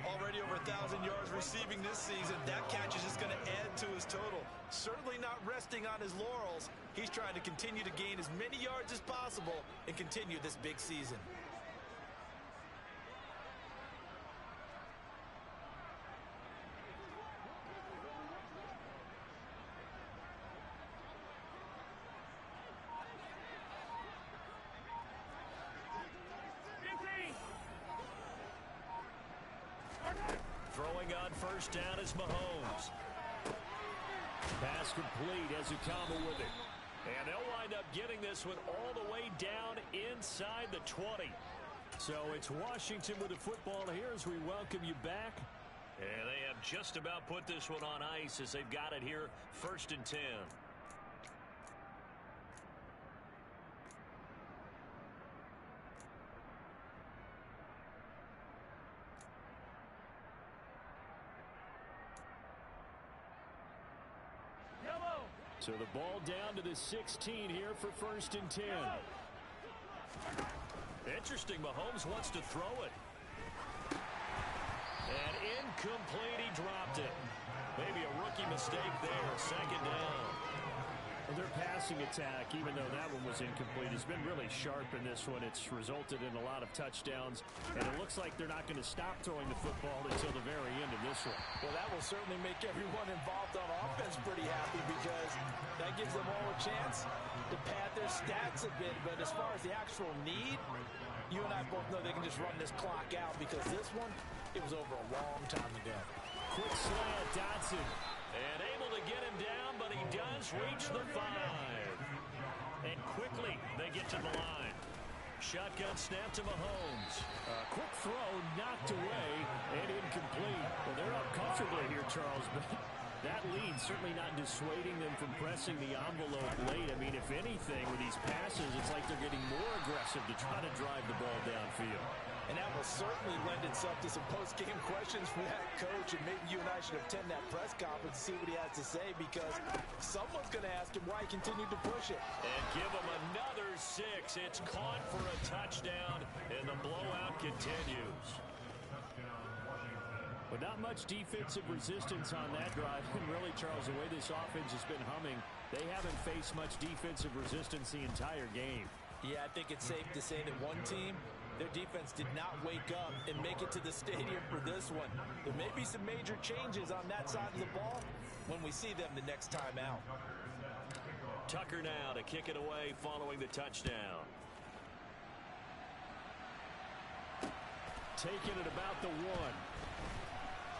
Already over 1,000 yards receiving this season. That catch is just going to add to his total. Certainly not resting on his laurels. He's trying to continue to gain as many yards as possible and continue this big season. Throwing on first down is Mahomes. Pass complete. Ezukama with it. And they'll wind up getting this one all the way down inside the 20. So it's Washington with the football here as we welcome you back. And they have just about put this one on ice as they've got it here, 1st and 10. So the ball down to the 16 here for 1st and 10. Interesting. Mahomes wants to throw it. And incomplete. He dropped it. Maybe a rookie mistake there. 2nd down. Well, their passing attack, even though that one was incomplete, has been really sharp in this one. It's resulted in a lot of touchdowns, and it looks like they're not going to stop throwing the football until the very end of this one. Well, that will certainly make everyone involved on offense pretty happy, because that gives them all a chance to pad their stats a bit. But as far as the actual need, you and I both know they can just run this clock out, because this one, it was over a long time ago. Quick slant, Dotson. And able to get him down, but he does reach the 5. And quickly, they get to the line. Shotgun snap to Mahomes. Quick throw, knocked away, and incomplete. Well, they're up comfortably here, Charles, but that lead certainly not dissuading them from pressing the envelope late. I mean, if anything, with these passes, it's like they're getting more aggressive to try to drive the ball downfield. And that will certainly lend itself to some post-game questions for that coach, and maybe you and I should attend that press conference and see what he has to say, because someone's going to ask him why he continued to push it. And give him another 6. It's caught for a touchdown, and the blowout continues. But not much defensive resistance on that drive. And really, Charles, the way this offense has been humming, they haven't faced much defensive resistance the entire game. Yeah, I think it's safe to say that one team, their defense did not wake up and make it to the stadium for this one. There may be some major changes on that side of the ball when we see them the next time out. Tucker now to kick it away following the touchdown. Taking it about the 1.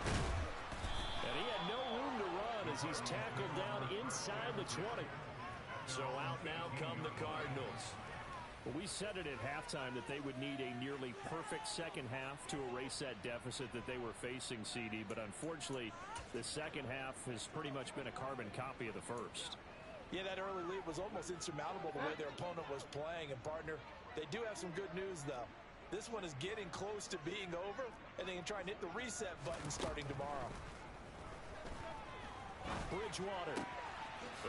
And he had no room to run as he's tackled down inside the 20. So out now come the Cardinals. Well, we said it at halftime that they would need a nearly perfect second half to erase that deficit that they were facing, CD. But unfortunately, the second half has pretty much been a carbon copy of the first. Yeah, that early lead was almost insurmountable the way their opponent was playing. And, partner, they do have some good news, though. This one is getting close to being over, and they can try and hit the reset button starting tomorrow. Bridgewater.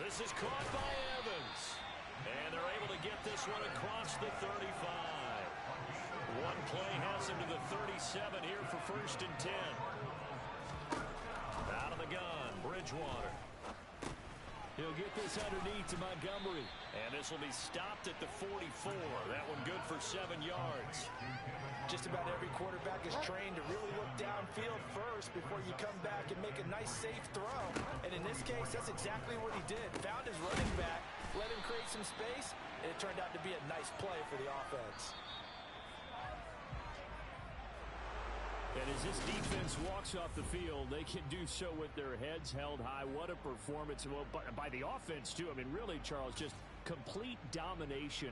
This is caught by Evans. And they're able to get this one across the 35. One play has him to the 37 here for 1st and 10. Out of the gun, Bridgewater. He'll get this underneath to Montgomery. And this will be stopped at the 44. That one good for 7 yards. Just about every quarterback is trained to really look downfield first before you come back and make a nice, safe throw. And in this case, that's exactly what he did. Found his running back, let him create some space, and it turned out to be a nice play for the offense. And as this defense walks off the field, they can do so with their heads held high. What a performance. Well, by the offense, too. I mean, really, Charles, just complete domination.